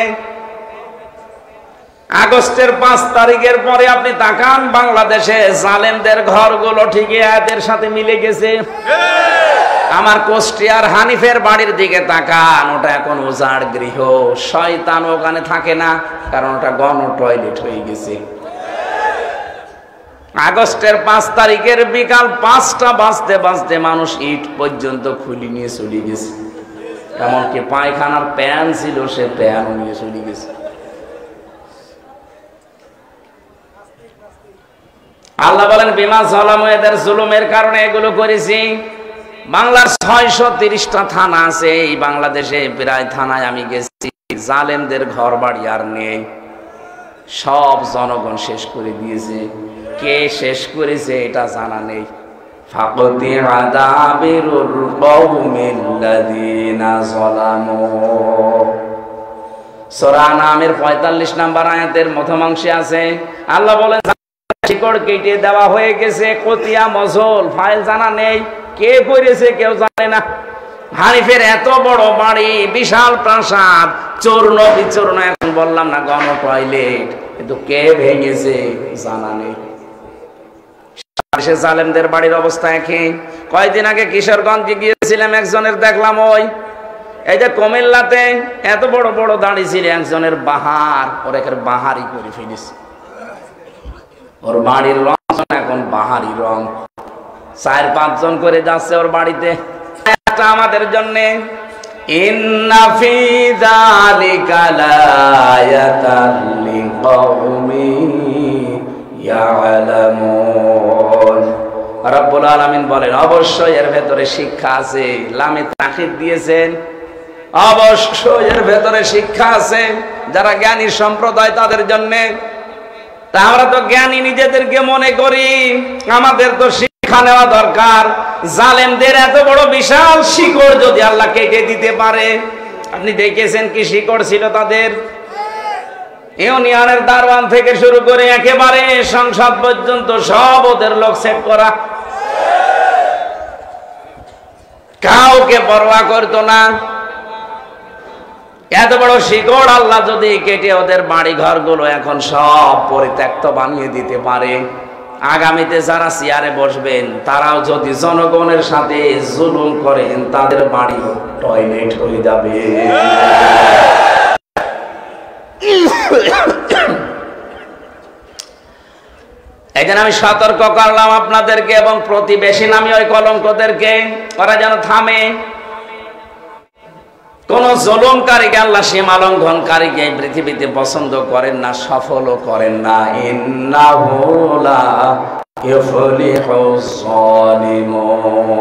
B: আগস্টের 5 তারিখের পরে আপনি তাকান, বাংলাদেশে জালেমদের ঘরগুলো ঠিকই এদের সাথে মিলে গেছে। আমার কুষ্টিয়ার হানিফের বাড়ির দিকে তাকান, ওটা এখন উজাড় গৃহ। শয়তান ওখানে থাকে না, কারণ ওটা গণ টয়লেট হয়ে গেছে। আগস্টের 5 তারিখের বিকাল 5টা বাজতে বাজতে মানুষ ইট পর্যন্ত খুলি নিয়ে চলে গেছে। এমনকি পায়খানার প্যান ছিল, সে প্যান নিয়ে চলে গেছে। আল্লাহ বলেন বিমা যালামু, এদের জুলুমের কারণে এগুলো করেছি। বাংলার 630টা থানা আছে। এই বাংলাদেশে প্রায় থানায় আমি গেছি, জালেমদের ঘর বাড়ি আর নেই, সব জনগণ শেষ করে দিয়েছে। কে শেষ করেছে এটা জানা নেই। ফাকতিআ দাবিরুল কওমিল্লাযীনা যালামু। সূরা নামের 45 নাম্বার আয়াতের মধ্যমাংশে আছে, আল্লাহ বলেন শিকড় কেটে দেওয়া হয়ে গেছে, কতিয়া মজল, ফাইল জানা নেই, কে করেছে কেউ জানে না। হানিফের এত বড় বাড়ি, বিশাল প্রাসাদ, চূর্ণ বিচূর্ণ, এখন বললাম না গণ টয়লেট, কিন্তু কে ভেঙেছে জানা নেই। জালেমদের বাড়ির অবস্থা একই। কয়েকদিন আগে কিশোরগঞ্জে গিয়েছিলাম, একজনের দেখলাম ওই এই যে কুমিল্লাতে এত বড় বড় দাড়ি ছিল একজনের, বাহার, ওর একের বাহারি করে ফেলিস। ওর বাড়ির রং এখন বাহারি রং। 4-5 জন করে যাচ্ছে ওর বাড়িতে। আমাদের জন্য ইন্না ফি যালিকা লায়াতাল লিকাউমিন ইয়ালামুন। রব্বুল রব্বুল আলামিন বলেন অবশ্যই এর ভেতরে শিক্ষা আছে। লামে তাকিদ দিয়েছেন, অবশ্যই এর ভেতরে শিক্ষা আছে যারা জ্ঞানী সম্প্রদায় তাদের জন্য। তা আমরা তো জ্ঞানী নিজেদেরকে মনে করি, আমাদের তো শিক্ষা নেওয়া দরকার। জালেমদের এত বড় বিশাল শিকড় যদি আল্লাহ কেটে দিতে পারে, আপনি দেখেছেন কি শিকড় ছিল তাদের? ইউনিয়নের দারওয়ান থেকে শুরু করে একেবারে সংসদ পর্যন্ত সব ওদের লোক সেট করা, কাউকে পরোয়া করতো না। এত বড় শিকড় আল্লাহ যদি কেটে ওদের বাড়ি ঘরগুলো এখন সব পরিত্যক্ত বানিয়ে দিতে পারে, আগামীতে যারা চেয়ারে বসবেন তারাও যদি জনগণের সাথে জুলুম করেন, তাদের বাড়ি টয়লেট হয়ে যাবে। এই জন্য আমি সতর্ক করলাম আপনাদেরকে এবং প্রতিবেশী নামী ওই কলঙ্কদেরকে, ওরা যেন থামে। কোন জুলুমকারীকে আল্লাহ সীমা লঙ্ঘনকারীকে এই পৃথিবীতে পছন্দ করেন না, সফলও করেন না। ইন্নাহু লা ইউফলিহুজ জালিমুন।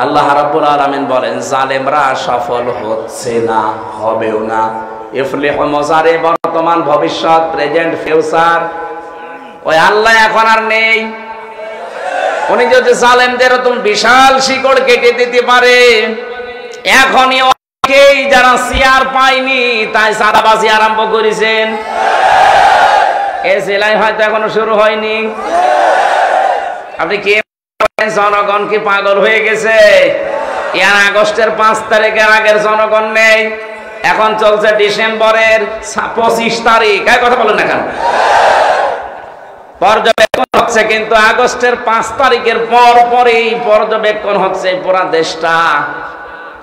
B: আল্লাহ রাব্বুল আলামিন বলেন জালেমরা সফল হচ্ছে না, হবেও না। ইফলিহু মুজারি বর্তমান, ভবিষ্যৎ, প্রেজেন্ট, ফিউচার। ওই আল্লাহ এখন আর নেই। উনি যদি জালেমদের এরকম বিশাল শিকড় কেটে দিতে পারে, এখনই অনেকেই যারা চেয়ার পায়নি তাই সাদাবাজি আরম্ভ করেছেন। এই জেলায় হয়তো এখনো শুরু হয়নি। আপনি কি জনগণ কি পাগল হয়ে গেছে? ইয়ার আগস্টের 5 তারিখের আগের জনগণ নেই, এখন চলছে ডিসেম্বরের 25 তারিখ। কথা বলেন না কেন? পর্যবেক্ষণ হচ্ছে, কিন্তু আগস্টের 5 তারিখের পর পরেই পর্যবেক্ষণ হচ্ছে পুরা দেশটা।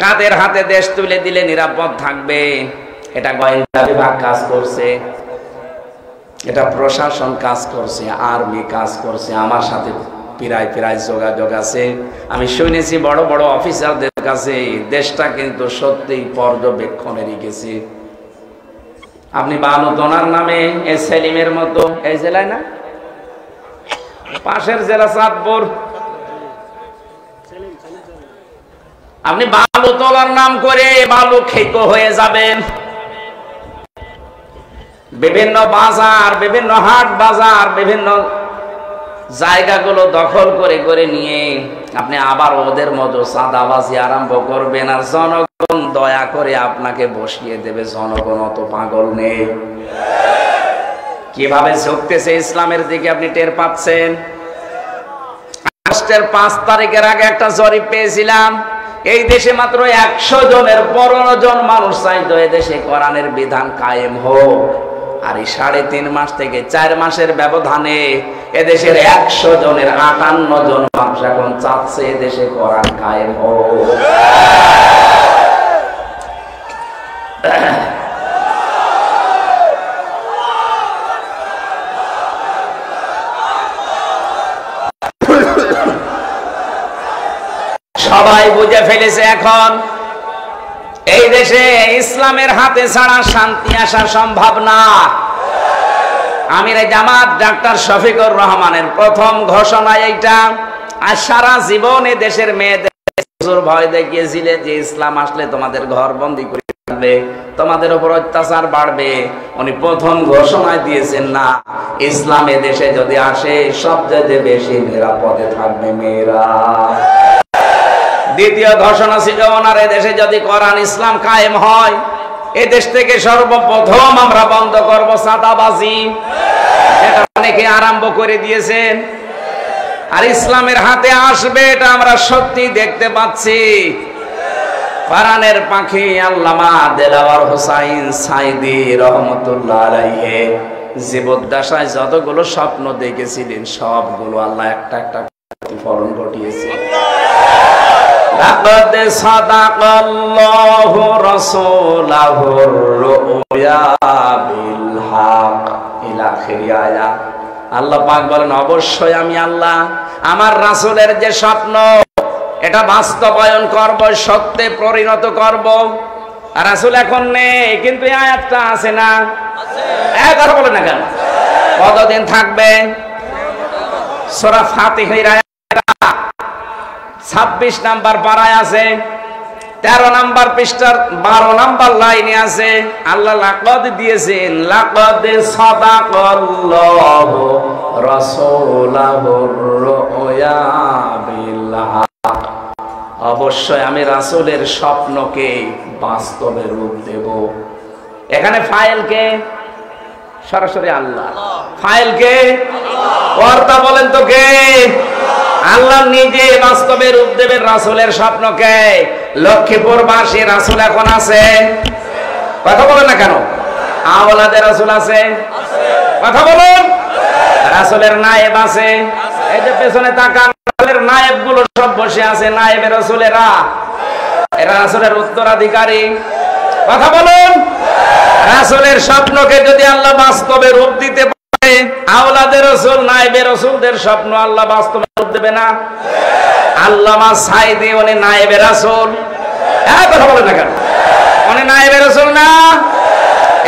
B: কাদের হাতে দেশ তুলে দিলে নিরাপদ থাকবে, এটা গোয়েন্দা বিভাগ কাজ করছে, এটা প্রশাসন কাজ করছে, আর্মি কাজ করছে। আমার সাথে প্রায় যোগাযোগ আছে। আমি শুনেছি বড় বড় অফিসারদের কাছে দেশটা কিন্তু সত্যিই পর্যবেক্ষণেরই গেছে। আপনি বালুতনার নামে এই সেলিমের মতো এই জেলায় না, পাশের জেলা চাঁদপুর, আপনি বালু তোলার নাম করে বালু খেত হয়ে যাবেন। বিভিন্ন বাজার, বিভিন্ন হাট বাজার, বিভিন্ন জায়গাগুলো দখল করে করে নিয়ে আপনি আবার ওদের মতো চাঁদাবাজি আরম্ভ করবেন, আর জনগণ দয়া করে আপনাকে বসিয়ে দেবে। জনগণ অত পাগল নেই। কিভাবে ঝুঁকতেছে ইসলামের দিকে আপনি টের পাচ্ছেন। আগস্টের 5 তারিখের আগে একটা জরিপ পেয়েছিলাম, এই দেশে মাত্র 100 জনের 15 জন মানুষ চাইতো এদেশে কোরআনের বিধান কায়েম হোক। আর এই 3.5 মাস থেকে 4 মাসের ব্যবধানে এদেশের 100 জনের 58 জন মানুষ এখন চাচ্ছে এদেশে কোরআন কায়েম হোক। সবাই বুঝে ফেলেছে এখন এই দেশে ইসলামের হাতে ছাড়া শান্তি আসা সম্ভব না। আমিরে জামাত ডাক্তার শফিকুর রহমানের প্রথম ঘোষণা এইটা। আর সারা জীবনে দেশের মেয়েদের ভয় দেখিয়েছিলেন যে ইসলাম আসলে তোমাদের ঘর বন্দি করে রাখবে, তোমাদের উপর অত্যাচার বাড়বে। উনি প্রথম ঘোষণায় দিয়েছেন না, ইসলামে দেশে যদি আসে সবচেয়ে বেশি নিরাপদে থাকবে মেয়েরা। দ্বিতীয় ঘোষণা ছিল ওনার দেশে যদি কোরআন ইসলাম কায়েম হয়, এই দেশ থেকে সর্বপ্রথম আমরা বন্ধ করব চাঁদাবাজি। এটা অনেকে আরম্ভ করে দিয়েছেন। আর ইসলামের হাতে আসবে এটা আমরা সত্যি দেখতে পাচ্ছি। কোরআনের পাখি আল্লামা দেলাওয়ার হোসাইন সাইদি রহমতুল্লাহ আলাইহি জীবদ্দশায় যতগুলো স্বপ্ন দেখেছিলেন সবগুলো আল্লাহ একটা একটা প্রতিফলন ঘটিয়েছে। লাকাদ সাদাকাল্লাহু রাসূলাহুর রুয়া বিল হক ইলা আখির আয়াত। আল্লাহ পাক বলেন অবশ্যই আমি আল্লাহ আমার রাসূলের যে স্বপ্ন এটা বাস্তবায়ন করব, সত্যে পরিণত করব। আর রাসূল এখন নেই, কিন্তু এই আয়াতটা আছে না? আছে। কথা বলে না কেন? কতদিন থাকবে? সূরা ফাতিহার আয়াত 26 নাম্বার পারায় আছে, 13 নাম্বার পৃষ্ঠার 12 নাম্বার লাইনে আছে। আল্লাহ লাকাদ দিয়েছেন, লাকাদ সাদাকাল্লাহু রাসূলাহুর রুয়া বিল হক, অবশ্যই আমি রাসূলের স্বপ্নকে বাস্তবে রূপ দেব। এখানে ফাইলকে সরাসরি আল্লাহ, ফাইলকে কর্তা বলেন তো কে? আল্লাহ নিজে বাস্তবে রূপ দেবেন রাসূলের স্বপ্নকে। লক্ষ্মীপুরবাসী রাসূল এখন আছে, কথা বলেন না কেন? আওলাদে রাসূল আছে, কথা বলুন। রাসূলের নায়েব আছে, এই যে পেছনে তাকান, রাসূলের নায়েব গুলো সব বসে আছে, নায়েবে রাসূলেরা, এরা রাসূলের উত্তরাধিকারী, কথা বলুন। রাসূলের স্বপ্নকে যদি আল্লাহ বাস্তবে রূপ দিতে পারে, আওলাদে রাসূল নায়েবে রাসূলদের স্বপ্ন আল্লাহ বাস্তবে রূপ দেবে না? আল্লামা সাইদি উনি নায়েবে রাসূল, কথা বলেন না কেন? উনি নায়েবে রাসূল না?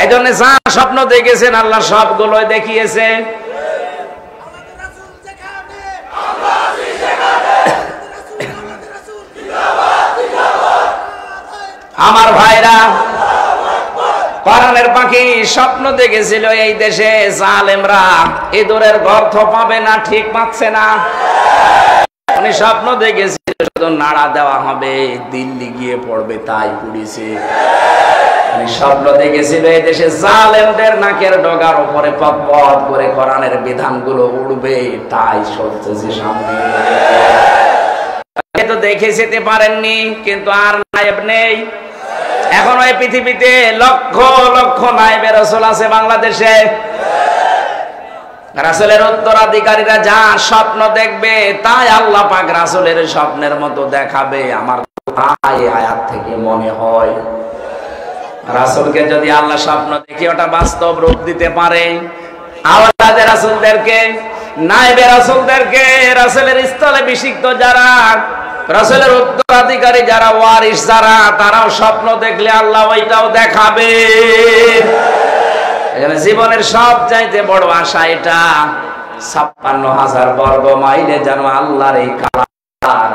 B: এজন্য যা স্বপ্ন দেখেছেন আল্লাহ সবগুলোই দেখিয়েছে। আমার ভাইরা, কোরআনের পাখি স্বপ্ন দেখেছিল এই দেশে জালেমরা ইঁদুরের গর্ত পাবে না, ঠিক পাচ্ছে না। উনি স্বপ্ন দেখেছিল শুধু নাড়া দেওয়া হবে, দিল্লি গিয়ে পড়বে, তাই পুড়িছে। উনি স্বপ্ন দেখেছিল এই দেশে জালেমদের নাকের ডগার উপরে পথ পথ করে কোরআনের বিধানগুলো উড়বে, তাই সত্যি সামনে তো দেখে যেতে পারেননি। কিন্তু আর নায়েব নেই। এখন ওই পৃথিবীতে লক্ষ লক্ষ নায়েবে রাসূল আছে বাংলাদেশে। রাসূলের উত্তরাধিকারীরা যা স্বপ্ন দেখবে তাই আল্লাহ পাক রাসূলের স্বপ্নের মতো দেখাবে। আমার তাই আয়াত থেকে মনে হয় রাসূলকে যদি আল্লাহ স্বপ্ন দেখে ওটা বাস্তব রূপ দিতে পারে, আওলাদে রাসূলদেরকে, নায়েবে রাসূলদেরকে, রাসূলের স্থলে বিশিষ্ট যারা, রাসূলের উত্তরাধিকারী যারা, ওয়ারিস যারা, তারাও স্বপ্ন দেখলে আল্লাহ ওইটাও দেখাবে। এখানে জীবনের সব চাইতে বড় আশা এটা, ৫৬,০০০ বর্গ মাইলে যেন আল্লাহর এই কালাম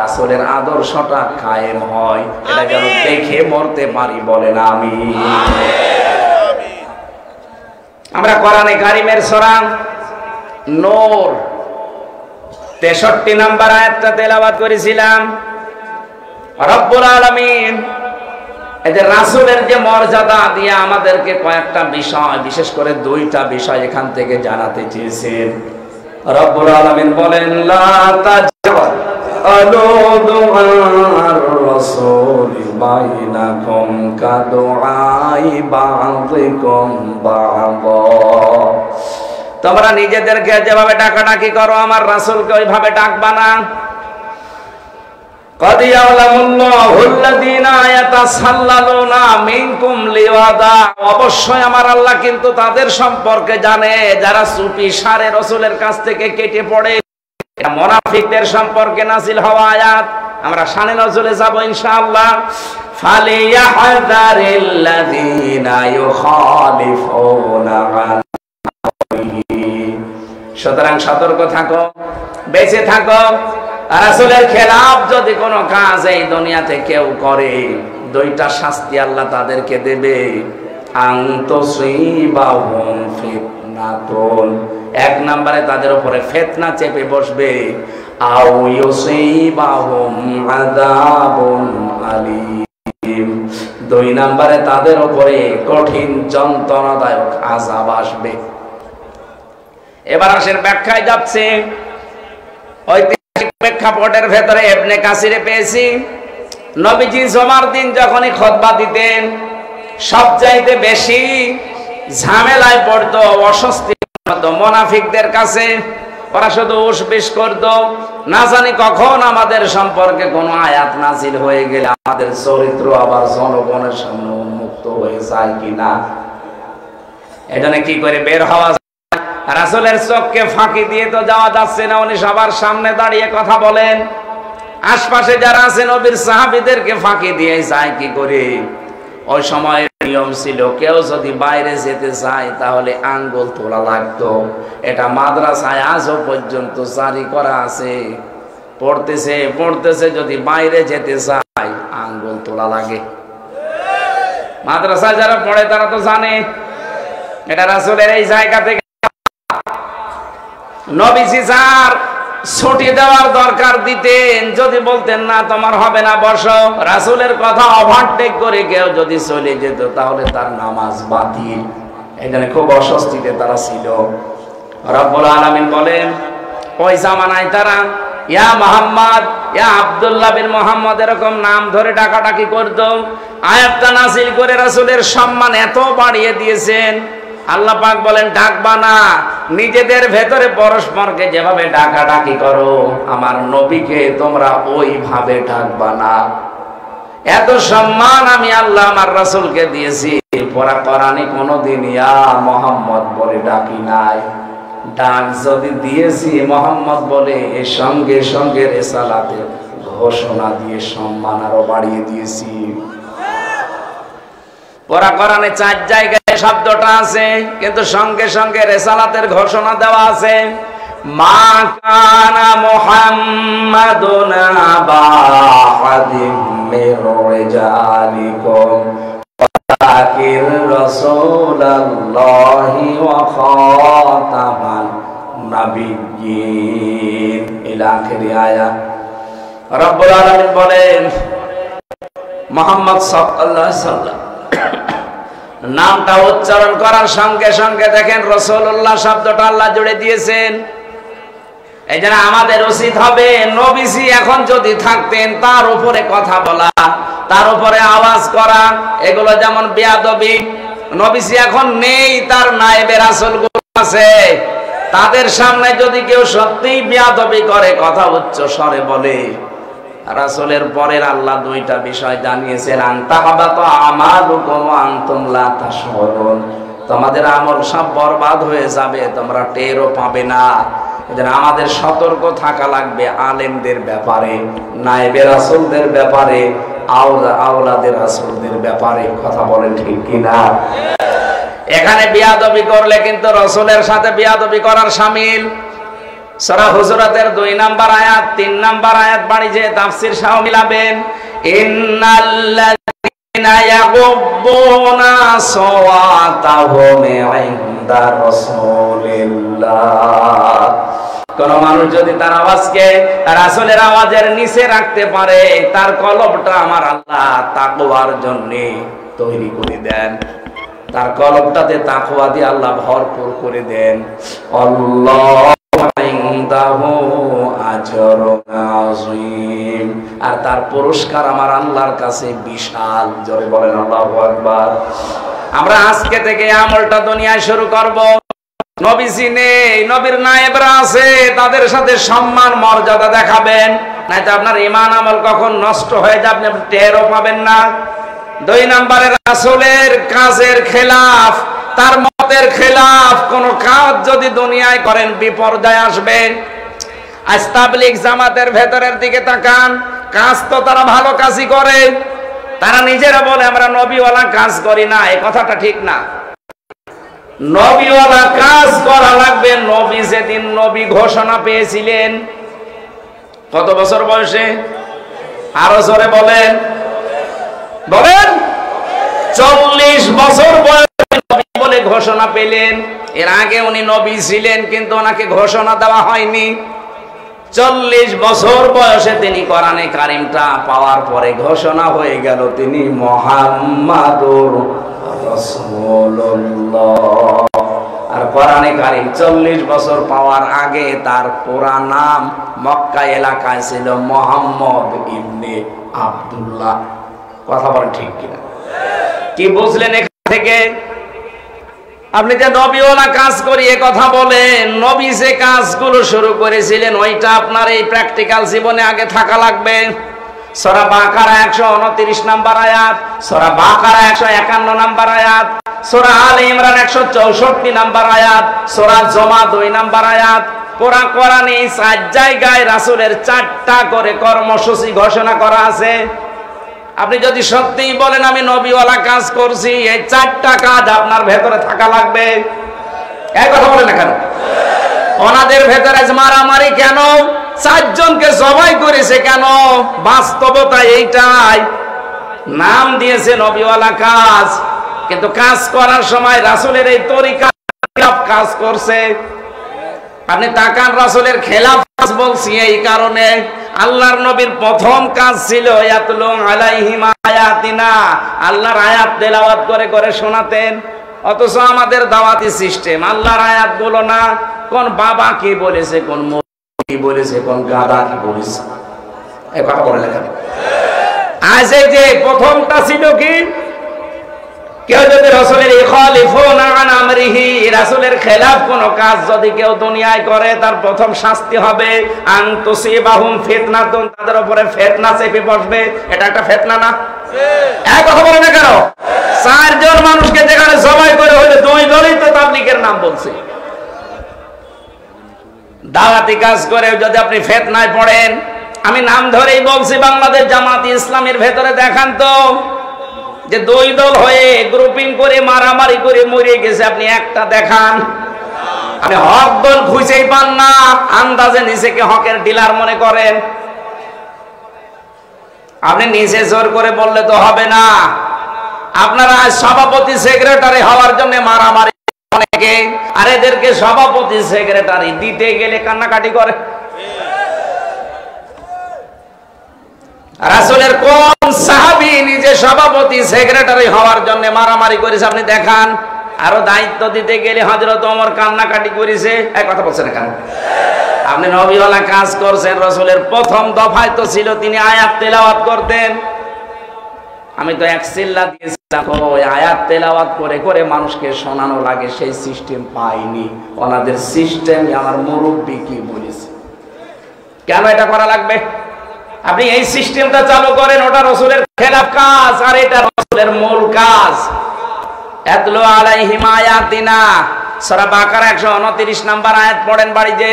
B: রাসূলের আদর্শটা কায়েম হয়, এটা যেন দেখে মরতে পারি, বলেন আমিন। আমরা কোরআনে কারিমের সূরা নূর ৬৩ নাম্বার আয়াতটা তেলাওয়াত করেছিলাম। রব্বুল আলামিন এই যে রাসূলের যে মর্যাদা দিয়ে আমাদেরকে কয়েকটা বিষয়, বিশেষ করে 2টা বিষয় এখান থেকে জানাতে চেয়েছেন। রব্বুল আলামিন বলেন, লা তাজআলু দুআর রাসূল বাইনাকুম কাদুআই বাযিকুম বাযা, তোমরা নিজেদেরকে যেভাবে ডাকাডাকি করো আমার রাসূলকে ওইভাবে ডাকবা না। قد يعلم الله الذين يتسللون منكم لواذا, অবশ্যই আমার আল্লাহ কিন্তু তাদের সম্পর্কে জানে যারা চুপি সারে রাসূলের কাছ থেকে কেটে পড়ে। এটা মুনাফিকদের সম্পর্কে নাযিল হওয়া আয়াত। আমরা শানে নজরে যাব ইনশাআল্লাহ। ফালিয়াহযারিল্লাযীনা ইউখালিফুনা আন, সুতরাং সতর্ক থাকো, বেঁচে থাকো। রাসূলের খেলাফ যদি কোনো কাজ এই দুনিয়াতে কেউ করে, 2টা শাস্তি আল্লাহ তাদেরকে দেবে। আনতুসিবাহুম ফিতনাতুন, 1 নম্বরে তাদের উপরে ফিতনা চেপে বসবে। আও ইউসিবাহুম আযাবুন আলীম, 2 নম্বরে তাদের উপরে কঠিন যন্ত্রণাদায়ক আযাব আসবে। এবার আসেন ব্যাখ্যায় যাচ্ছে। প্রেক্ষাপটের ভেতরে ইবনে কাসিরে পেয়েছি, নবীজি জুমার দিন যখনই খুতবা দিতেন সবচাইতে বেশি ঝামেলায় পড়তো, অস্বস্তি হতো মুনাফিকদের কাছে। ওরা শুধু উসবিস করতো, না জানি কখন আমাদের সম্পর্কে কোনো আয়াত নাযিল হয়ে গেলে আমাদের চরিত্র আবার জনগণের সামনে উন্মুক্ত হয়ে যায় কিনা। এজন্য কি করে বের হওয়া, রাসূলের চোখকে ফাঁকি দিয়ে তো যাওয়া যাচ্ছে না। উনি সবার সামনে দাঁড়িয়ে কথা বলেন, আশপাশে যারা আছে নবীর সাহাবীদেরকে ফাঁকি দিয়ে যায় কি করে। ওই সময় নিয়ম ছিল, কেউ যদি বাইরে যেতে চায় তাহলে আঙ্গুল তোলা লাগতো। এটা মাদ্রাসায় আজও পর্যন্ত জারি করা আছে। পড়তেছে যদি বাইরে যেতে চায় আঙ্গুল তোলা লাগে। মাদ্রাসায় যারা পড়ে তারা তো জানে এটা রাসূলের এই জায়গা থেকে। নবীজি স্যার ছুটি দেওয়ার দরকার দিতেন, যদি বলতেন না তোমার হবে না বসো, রাসূলের কথা ওভারটেক করে কেউ যদি চলে যেত তাহলে তার নামাজ বাতিল। এখানে খুব অস্বস্তিতে তারা ছিল। রব্বুল আলামিন বলেন ওই জামানায় তারা ইয়া মুহাম্মদ, ইয়া আব্দুল্লাহ বিন মুহাম্মদ এরকম নাম ধরে ডাকাডাকি করত। আয়াতটা নাযিল করে রাসূলের সম্মান এত বাড়িয়ে দিয়েছেন। আল্লাহ পাক বলেন ডাকবা না, নিজেদের ভেতরে পরস্পরকে যেভাবে ডাকাডাকি করো আমার নবীকে তোমরা ওইভাবে ডাকবা না। এত সম্মান আমি আল্লাহ আমার রাসূলকে দিয়েছি, পরা কোরআনে কোনোদিন ইয়া মুহাম্মদ বলে ডাকি নাই। ডাক যদি দিয়েছি মুহাম্মদ বলে, এর সঙ্গে সঙ্গে রিসালাতের ঘোষণা দিয়ে সম্মান আরো বাড়িয়ে দিয়েছি। পরা কোরআনে 4 জায়গায় শব্দটা আছে, কিন্তু সঙ্গে সঙ্গে রিসালাতের ঘোষণা দেওয়া আছে। মা কানা মুহাম্মাদুন আবা আহাদিম মির রিজালিকুম ওয়ালাকিন রাসূলুল্লাহি ওয়া খাতামান নাবিয়্যিন ইলা আখিরি আয়াত। রব্বুল আলামিন বলেন মুহাম্মদ সাল্লাল্লাহু আলাইহি ওয়াসাল্লাম নামটা উচ্চারণ করার সঙ্গে সঙ্গে দেখেন রাসূলুল্লাহ শব্দটা আল্লাহ জুড়ে দিয়েছেন। এই জন্য আমাদের উচিত হবে নবীজি এখন যদি থাকতেন তার উপরে কথা বলা, তার উপরে আওয়াজ করা, এগুলো যেমন বেয়াদবি। নবীজি এখন নেই, তার নায়েবে রাসূলগুলো আছে, তাদের সামনে যদি কেউ সত্যিই বেয়াদবি করে, কথা উচ্চ স্বরে বলে, রাসূলের পরের আল্লাহ 2টা বিষয় জানিয়েছেন। আনতাহাবাত আমালুকুম ওয়া আনতুম লা তাশউরুন, তোমাদের আমল সব বরবাদ হয়ে যাবে, তোমরা টেরও পাবে না। এজন্য আমাদের সতর্ক থাকা লাগবে আলেমদের ব্যাপারে, নায়েবে রাসূলদের ব্যাপারে, আওলাদের রাসূলদের ব্যাপারে। কথা বলেন ঠিক কিনা? এখানে বিয়াদবি করলে কিন্তু রাসূলের সাথে বিয়াদবি করার শামিল। সূরা হুজুরাতের 2 নাম্বার আয়াত 3 নাম্বার আয়াত বাড়ি যে তাফসীর সহ মিলাবেন। ইন্নাল্লাযীনা ইয়াগুব্বুনা সাওয়াতাহুম ইনদা রাসূলিল্লাহ, কোন মানুষ যদি তার আওয়াজকে রাসূলের আওয়াজের নিচে রাখতে পারে, তার কলবটা আমার আল্লাহ তাকওয়ার জন্য তৈরি করে দেন, তার কলবটাতে তাকওয়া দিয়ে আল্লাহ ভরপুর করে দেন। আল্লাহ আর তার পুরস্কার আমার আল্লাহর কাছে বিশাল। জোরে বলেন আল্লাহু আকবার। আমরা আজকে থেকে আমলটা দুনিয়ায় শুরু করব। নবীজি নেই, নবীর নায়েবরা আছে, তাদের সাথে সম্মান মর্যাদা দেখাবেন, নাইতো আপনার ঈমান আমল কখন নষ্ট হয়ে যাবে আপনি টেরও পাবেন না। 2 নম্বরে রাসূলের কাজের খেলাফ, তার মতের খেলাফ কোন কাজ যদি দুনিয়ায় করেন বিপর্যয় আসবে। আজ তাবলীগ জামাতের ভেতরের দিকে তাকান, কাজ তো তারা ভালো কাজই করে, তারা নিজেরা বলে আমরা নবীওয়ালা কাজ করি না। এই কথাটা ঠিক না। নবীওয়ালা কাজ করা লাগবে। নবী যেদিন নবী ঘোষণা পেয়েছিলেন কত বছর বয়সে? আরো জোরে বলেন, বলেন। 40 বছর বয়সে নবী বলে ঘোষণা পেলেন। এর আগে উনি নবী ছিলেন, কিন্তু ওনাকে ঘোষণা দেওয়া হয়নি। 40 বছর বয়সে তিনি কোরআনে কারিমটা পাওয়ার পরে ঘোষণা হয়ে গেল তিনি মুহাম্মাদুর রাসূলুল্লাহ। আর কোরআনে কারিম 40 বছর পাওয়ার আগে তার পুরা নাম মক্কা এলাকায় ছিল মুহাম্মদ ইবনে আব্দুল্লাহ। কথা বলেন ঠিক কিনা? কি বুঝলেন এখান থেকে? আপনি যে নবীওয়ালা কাজ করি এ কথা বলেন, নবী যে কাজগুলো শুরু করেছিলেন ওইটা আপনার এই প্র্যাকটিক্যাল জীবনে আগে থাকা লাগবে। সূরা বাকারা 129 নাম্বার আয়াত, সূরা বাকারা 151 নাম্বার আয়াত, সূরা আলে ইমরান 164 নাম্বার আয়াত, সূরা জুমা 2 নাম্বার আয়াত। পুরা কোরআনে 4 জায়গায় রাসূলের 4টা করে কর্মসূচি ঘোষণা করা আছে। আপনি যদি সত্যিই বলেন আমি নবীওয়ালা কাজ করছি, এই 4টা কাজ আপনার ভেতরে থাকা লাগবে। এই কথা বলেন না কেন? ওনাদের ভেতরে মারামারি কেন? 4 জনকে জবাই করেছে কেন? বাস্তবতা এইটাই। নাম দিয়েছে নবীওয়ালা কাজ, কিন্তু কাজ করার সময় রাসূলের এই তরিকা কাজ করছে। আপনি তাকান, রাসূলের খেলাফ কাজ বলছি এই কারণে, আল্লাহর নবীর প্রথম কাজ ছিল ইয়াতলু আলাইহিম আয়াতিনা, আল্লাহর আয়াত তেলাওয়াত করে করে শোনাতেন। অথচ আমাদের দাওয়াতি সিস্টেম আল্লাহর আয়াতগুলো না, কোন বাবা কি বলেছে, কোন মৌলবি কি বলেছে, কোন গাদা কি বলেছে, এই কথা বলে লেখা। আজ এই যে প্রথমটা ছিল কি, কেউ যদি রাসূলের ইখালিফুনা আন আমরিহি, রাসূলের খেলাফ কোন কাজ যদি কেউ দুনিয়ায় করে, তার প্রথম শাস্তি হবে আন তুসিবাহুম ফিতনাতুন, তাদের উপরে ফিতনা চেপে বসবে। এটা একটা ফিতনা না? এক কথা বলে না কেন? 4 জন মানুষকে যেখানে জবাই করে হলো, 2 জনই তো তাবলীগের নাম বলছে। দাওয়াতি কাজ করে যদি আপনি ফিতনায় পড়েন, আমি নাম ধরেই বলছি, বাংলাদেশ জামাতি ইসলামের ভেতরে দেখান তো যে 2 দল হয়ে গ্রুপিং করে মারামারি করে মরে গেছে, আপনি একটা দেখান। আপনি হক দল খুঁজেই পান না, আন্দাজে নিজেকে হকের ডিলার মনে করেন। আপনি নিজে জোর করে বললে তো হবে না। আপনারা সভাপতি সেক্রেটারি হওয়ার জন্য মারামারি অনেকে, আর এদেরকে সভাপতি সেক্রেটারি দিতে গেলে কান্নাকাটি করে। রাসূলের কোন সাহাবী নিজে সভাপতি সেক্রেটারি হওয়ার জন্য মারামারি করেছে আপনি দেখান। আরো দায়িত্ব দিতে গেলে হযরত ওমর কান্নাকাটি করেছে। এই কথা বলছেন না কেন? আপনি নবীওয়ালা কাজ করছেন। রাসূলের প্রথম দফায় তো ছিল তিনি আয়াত তেলাওয়াত করতেন। আমি তো এক চিল্লা দিয়েছিলাম, ওই আয়াত তেলাওয়াত করে করে মানুষকে শোনানো লাগে, সেই সিস্টেম পাইনি। ওনাদের সিস্টেমই আমার মুরব্বি কি বলেছে। কেন এটা করা লাগবে? আপনি এই সিস্টেমটা চালু করেন, ওটা রাসূলের খেলাফ কাজ, আর এটা রাসূলের মূল কাজ। ইয়াতলু আলাইহিম আয়াতিনা, সূরা বাকারা 129 নাম্বার আয়াত পড়েন বাড়িতে।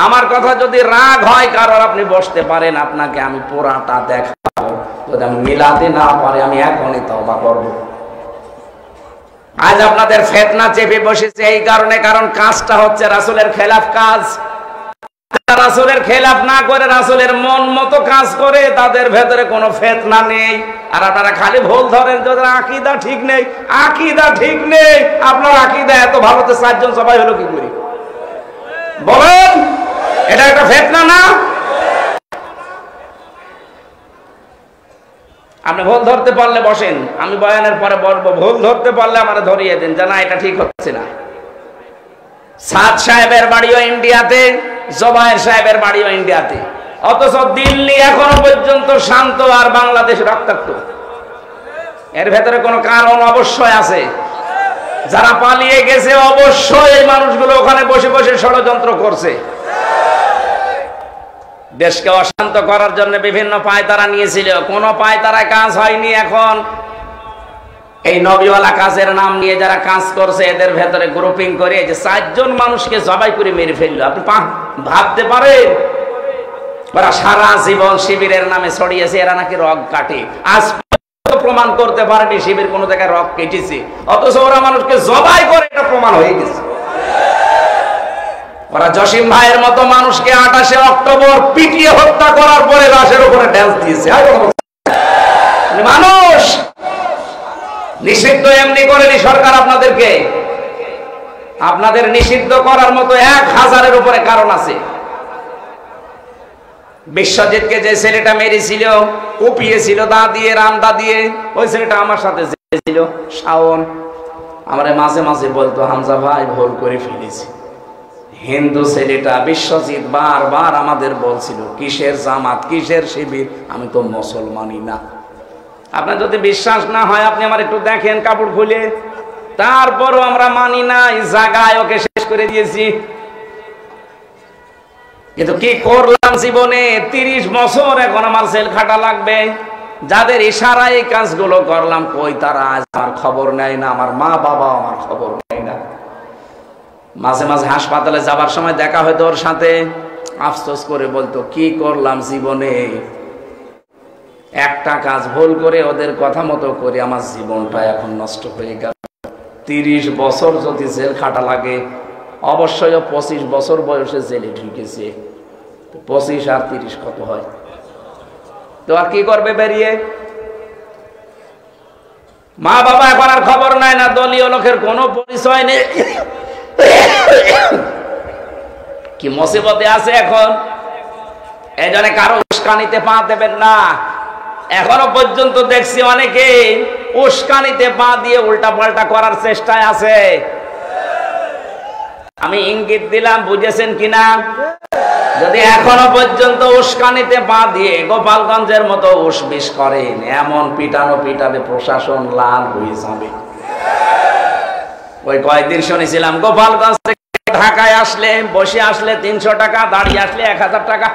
B: আমার কথা যদি রাগ হয় কারোর, আপনি বসতে পারেন, আপনাকে আমি পুরাটা দেখাবো। যদি আমি মিলাতে না পারি, আমি এখনই তওবা করব। আজ আপনাদের ফিতনা চেপে বসেছে এই কারণে, কারণ কাজটা হচ্ছে রাসূলের খেলাফ কাজ। রাসূলের খেলাফ না করে রাসূলের মন মতো কাজ করে, তাদের ভেতরে কোনো ফিতনা নেই। আর আপনারা খালি ভুল ধরেন, যাদের আকীদা ঠিক নেই। আকীদা ঠিক নেই, আপনার আকীদা এত ভালো, তো 4 জন সবাই হলো কি করে বলেন? এটা একটা ফিতনা না? আপনি ভুল ধরতে পারলে বসেন, আমি বয়ানের পরে বলবো। ভুল ধরতে পারলে আমারে ধরিয়ে দেন, জানা এটা ঠিক হচ্ছে না। সাদ সাহেবের বাড়িও ইন্ডিয়াতে, জোবায়ের সাহেবের বাড়িও ইন্ডিয়াতে, অথচ দিল্লি এখনো পর্যন্ত শান্ত আর বাংলাদেশ রক্তাক্ত। এর ভেতরে কোনো কারণ অবশ্যই আছে। যারা পালিয়ে গেছে অবশ্যই এই মানুষগুলো ওখানে বসে বসে ষড়যন্ত্র করছে। দেশকে অশান্ত করার জন্য বিভিন্ন পায়তারা নিয়েছিল, কোনো পায়তারায় কাজ হয়নি। এখন এই নবীওয়ালা কাজের নাম নিয়ে যারা কাজ করছে, এদের ভেতরে গ্রুপিং করে যে 4 জন মানুষকে জবাই করে মেরে ফেললো। আপনি ভাবতে পারেন? ওরা সারা জীবন শিবিরের নামে ছড়িয়েছে, এরা নাকি রগ কাটে। আজ প্রমাণ করতে পারেনি শিবির কোন জায়গায় রগ কেটেছে, অথচ ওরা মানুষকে জবাই করে, এটা প্রমাণ হয়ে গেছে। ওরা জসিম ভাইয়ের মতো মানুষকে 28শে অক্টোবর পিটিয়ে হত্যা করার পরে লাশের উপরে ড্যান্স দিয়েছে। মানুষ নিষিদ্ধ এমনি করেনি সরকার আপনাদেরকে। আপনাদের নিষিদ্ধ করার মতো 1000-এর উপরে কারণ আছে। বিশ্বজিৎকে যে ছেলেটা মেরেছিল, কুপিয়েছিল দা দিয়ে, রামদা দিয়ে, ওই ছেলেটা আমার সাথে ছিল, শাওন। আমার মাঝে মাঝে বলতো, হামজা ভাই ভুল করে ফেলেছি। হিন্দু ছেলেটা বিশ্বজিৎ বারবার আমাদের বলছিল, কিসের জামাত, কিসের শিবির, আমি তো মুসলমানই না। আপনার যদি বিশ্বাস না হয়, আপনি আমার একটু দেখেন কাপড় খুলে। তারপরও আমরা মানি না, এই জায়গায় ওকে শেষ করে দিয়েছি। কিন্তু কি করলাম জীবনে, 30 বছর এখন আমার জেল খাটা লাগবে। যাদের ইশারায় এই কাজগুলো করলাম, কই তারা আজ আমার খবর নেয় না, আমার মা বাবা আমার খবর নেয় না। মাঝে মাঝে হাসপাতালে যাবার সময় দেখা হয়তো ওর সাথে, আফসোস করে বলতো, কি করলাম জীবনে।
A: একটা কাজ ভুল করে ওদের কথা মতো করে আমার জীবনটা এখন নষ্ট হয়ে গেল। 30 বছর যদি জেল খাটা লাগে, অবশ্যই 25 বছর বয়সে জেলে ঢুকেছে। 25 আর 30 কত হয়? তো আর কি করবে বেরিয়ে? মা বাবা এখন আর খবর নাই না, দলীয় লোকের কোনো পরিচয় নেই। কি মুসিবতে আছে এখন। এই জন্য কারো উস্কানিতে পা দেবেন না। এখনো পর্যন্ত দেখছি অনেকে উস্কানিতে পা দিয়ে উল্টা পাল্টা করার চেষ্টায় আছে। আমি ইঙ্গিত দিলাম, বুঝেছেন কিনা? যদি এখনো পর্যন্ত উস্কানিতে পা দিয়ে গোপালগঞ্জের মতো উসবিস করেন, এমন পিটানো পিটাবে প্রশাসন লাল হয়ে যাবে। ওই কয়েকদিন শুনেছিলাম গোপালগঞ্জ থেকে ঢাকায় আসলে, বসে আসলে 300 টাকা, দাঁড়িয়ে আসলে 1000 টাকা।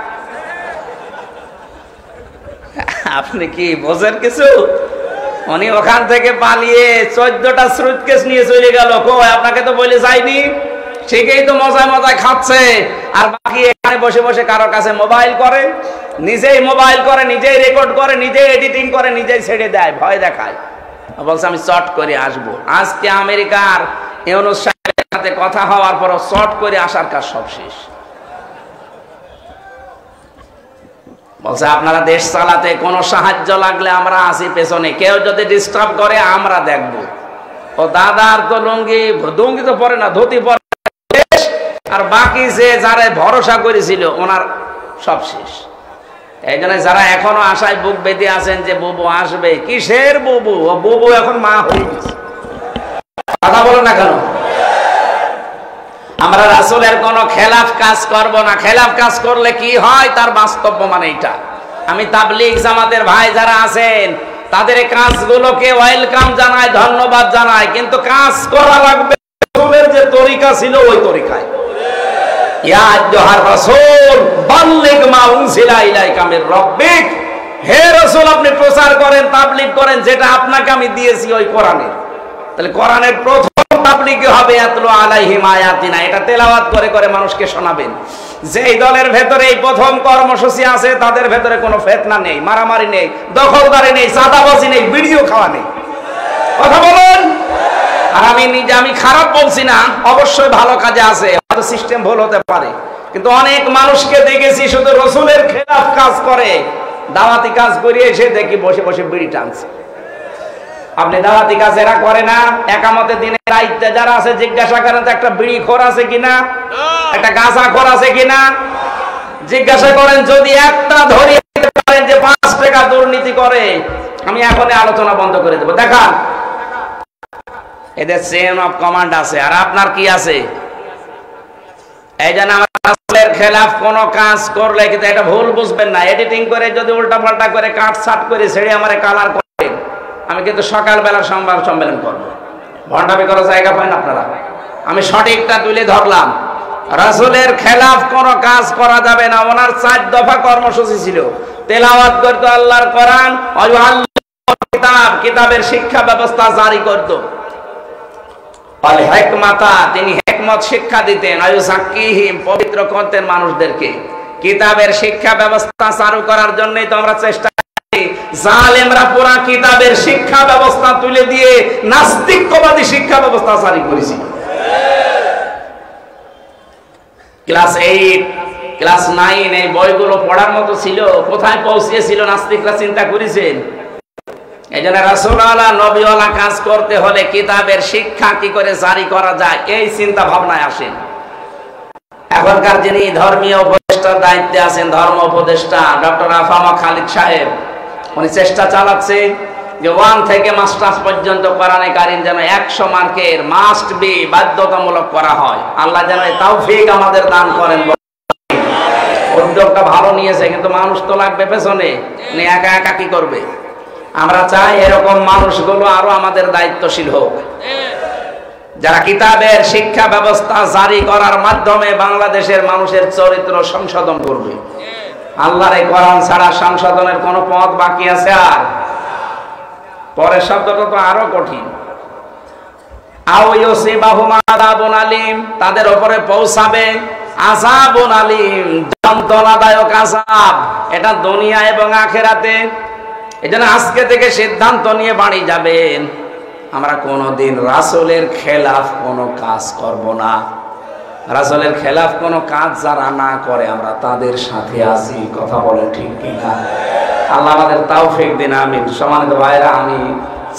A: আপনি কি বোঝেন কিছু? উনি ওখান থেকে পালিয়ে 14টা সুটকেস নিয়ে চলে গেল। কই আপনাকে তো বলে যায়নি? ঠিকই তো মজায় মজায় খাচ্ছে, আর বাকি এখানে বসে বসে কারোর কাছে মোবাইল করে, নিজেই মোবাইল করে, নিজেই রেকর্ড করে, নিজেই এডিটিং করে, নিজেই ছেড়ে দেয়, ভয় দেখায়। বলছে আমি চট করে আসবো। আজকে আমেরিকার ইউনূস সাহেবের সাথে কথা হওয়ার পর চট করে আসার কাজ সব শেষ। বলছে আপনারা দেশ চালাতে কোনো সাহায্য লাগলে আমরা আসি পেছনে, কেউ যদি ডিস্টার্ব করে আমরা দেখব। ও দাদার তো লুঙ্গি তো পরে না, ধুতি পরে, আর বাকি যে যারা ভরসা করেছিল ওনার সব শেষ। এই জন্য যারা এখনো আশায় বুক বেঁধে আছেন যে বুবু আসবে, কিসের বুবু? ও বুবু এখন মা হয়ে গেছে। কথা বলো না কেন? আমরা রাসূলের কোনো খেলাফ কাজ করব না। খেলাফ কাজ করলে কি হয় তার বাস্তব প্রমাণ এইটা। আমি তাবলীগ জামাতের ভাই যারা আছেন তাদের এই কাজগুলোকে ওয়েলকাম জানাই, ধন্যবাদ জানাই, কিন্তু কাজ করা লাগবে রাসূলের যে তরিকা ছিল ওই তরিকায়। ইয়া আইয়ুহার রাসূল বাল্লিগ মা উনজিলা ইলাইকা মির রাব্বিক, হে রাসূল আপনি প্রচার করেন, তাবলীগ করেন যেটা আপনাকে আমি দিয়েছি ওই কোরআনের। তাহলে কোরআনের প্রথম তাবলীগ হবে ইয়াতলু আলাইহিম আয়াতিনা, এটা তেলাওয়াত করে করে মানুষকে শোনাবেন। যেই দলের ভেতরে এই প্রথম কর্মসূচি আছে তাদের ভেতরে কোনো ফিতনা নেই, মারামারি নেই, দখলদারি নেই, চাঁদাবাজি নেই, ভিডিও খাওয়া নেই। কথা বলুন। আর আমি খারাপ বলছি না, অবশ্যই ভালো কাজে আছে, হয়তো সিস্টেম ভুল হতে পারে, কিন্তু অনেক মানুষকে দেখেছি শুধু রাসূলের খেলাফ কাজ করে, দাওয়াতি কাজ করিয়ে এসে দেখি বসে বসে বিড়ি টানছে। আপনি দাওয়াতি কাজ এরা করে না? একামতে দিনের দায়িত্বে যারা আছে জিজ্ঞাসা করেন তো একটা বিড়ি খোর আছে কিনা, একটা গাঁজা খোর আছে কিনা, জিজ্ঞাসা করেন। যদি একটা ধরিয়ে দিতে পারেন যে 5 টাকা দুর্নীতি করে, আমি এখনই আলোচনা বন্ধ করে দেবো। দেখান এদের চেইন অফ কমান্ড আছে, আর আপনার কি আছে? এই জন্য আমার রাসূলের খেলাফ কোনো কাজ করলে কিন্তু এটা ভুল বুঝবেন না। এডিটিং করে যদি উল্টা পাল্টা করে কাট ছাট করে ছেড়ে আমারে কালার করে, আমি কিন্তু সকালবেলা সংবাদ সম্মেলন করবো। ভণ্ডামি করার জায়গা পান আপনারা। আমি সঠিকটা তুলে ধরলাম। রাসূলের খেলাফ কোনো কাজ করা যাবে না। ওনার 4 দফা কর্মসূচি ছিল। তেলাওয়াত করত আল্লাহর কোরআন, কিতাব, কিতাবের শিক্ষা ব্যবস্থা জারি করত। আল হিকমাতা, তিনি হিকমত শিক্ষা দিতেন। আয়ুযাক্কিহিম, পবিত্র করতেন মানুষদেরকে। কিতাবের শিক্ষা ব্যবস্থা চালু করার জন্যই তো আমরা চেষ্টা করি। জালেমরা পুরা কিতাবের শিক্ষা ব্যবস্থা তুলে দিয়ে নাস্তিকবাদী শিক্ষা ব্যবস্থা জারি করেছিল। ক্লাস 8, ক্লাস 9 এই বইগুলো পড়ার মতো ছিল। কোথায় পৌঁছেছিল নাস্তিকরা চিন্তা করেছেন? এই জন্য রাসূলওয়ালা নবীওয়ালা কাজ করতে হলে কিতাবের শিক্ষা কি করে জারি করা যায় এই চিন্তা ভাবনায় আসেন। এখনকার যিনি ধর্মীয় উপদেষ্টার দায়িত্বে আছেন, ধর্ম উপদেষ্টা ডক্টর আফামা খালিদ সাহেব, উনি চেষ্টা চালাচ্ছেন যে 1 থেকে মাস্টার্স পর্যন্ত কোরআনে কারীম যেন 100 মার্কের মাস্ট বি বাধ্যতামূলক করা হয়। আল্লাহ যেন তৌফিক আমাদের দান করেন। উদ্যোগটা ভালো নিয়েছে, কিন্তু মানুষ তো লাগবে পেছনে, উনি একা একা কি করবে? আমরা চাই এরকম মানুষগুলো আরো আমাদের দায়িত্বশীল হোক, যারা কিতাবের শিক্ষা ব্যবস্থা জারি করার মাধ্যমে বাংলাদেশের মানুষের চরিত্র সংশোধন করবে। আল্লাহর এই কোরআন ছাড়া সংশোধনের কোনো পথ বাকি আছে? আর পরের শব্দটা তো আরো কঠিন। আও ইউসিবাহুম আযাবুন আলীম, তাদের উপরে পৌঁছাবে আযাবুন আলীম, যন্ত্রণাদায়ক আযাব। এটা দুনিয়া এবং আখিরাতে।
B: এই জন্য আজকে থেকে সিদ্ধান্ত নিয়ে বাড়ি যাবেন, আমরা কোনোদিন রাসূলের খেলাফ কোনো কাজ করব না। রাসূলের খেলাফ কোনো কাজ যারা না করে আমরা তাদের সাথে আছি। কথা বলেন ঠিক কিনা? আল্লাহ আমাদের তৌফিক দিন, আমিন। সম্মানিত ভাইরা, আমি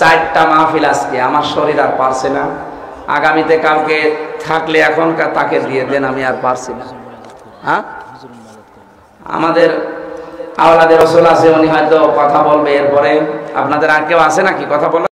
B: 4টা মাহফিল আজকে, আমার শরীর আর পারছে না। আগামীতে কাউকে থাকলে এখনকার তাকে দিয়ে দেন, আমি আর পারছি না। হ্যাঁ, আমাদের আওলাদের রাসূল আছে, উনি হয়তো কথা বলবে। এরপরে আপনাদের আর কেউ আছে নাকি কথা বলা?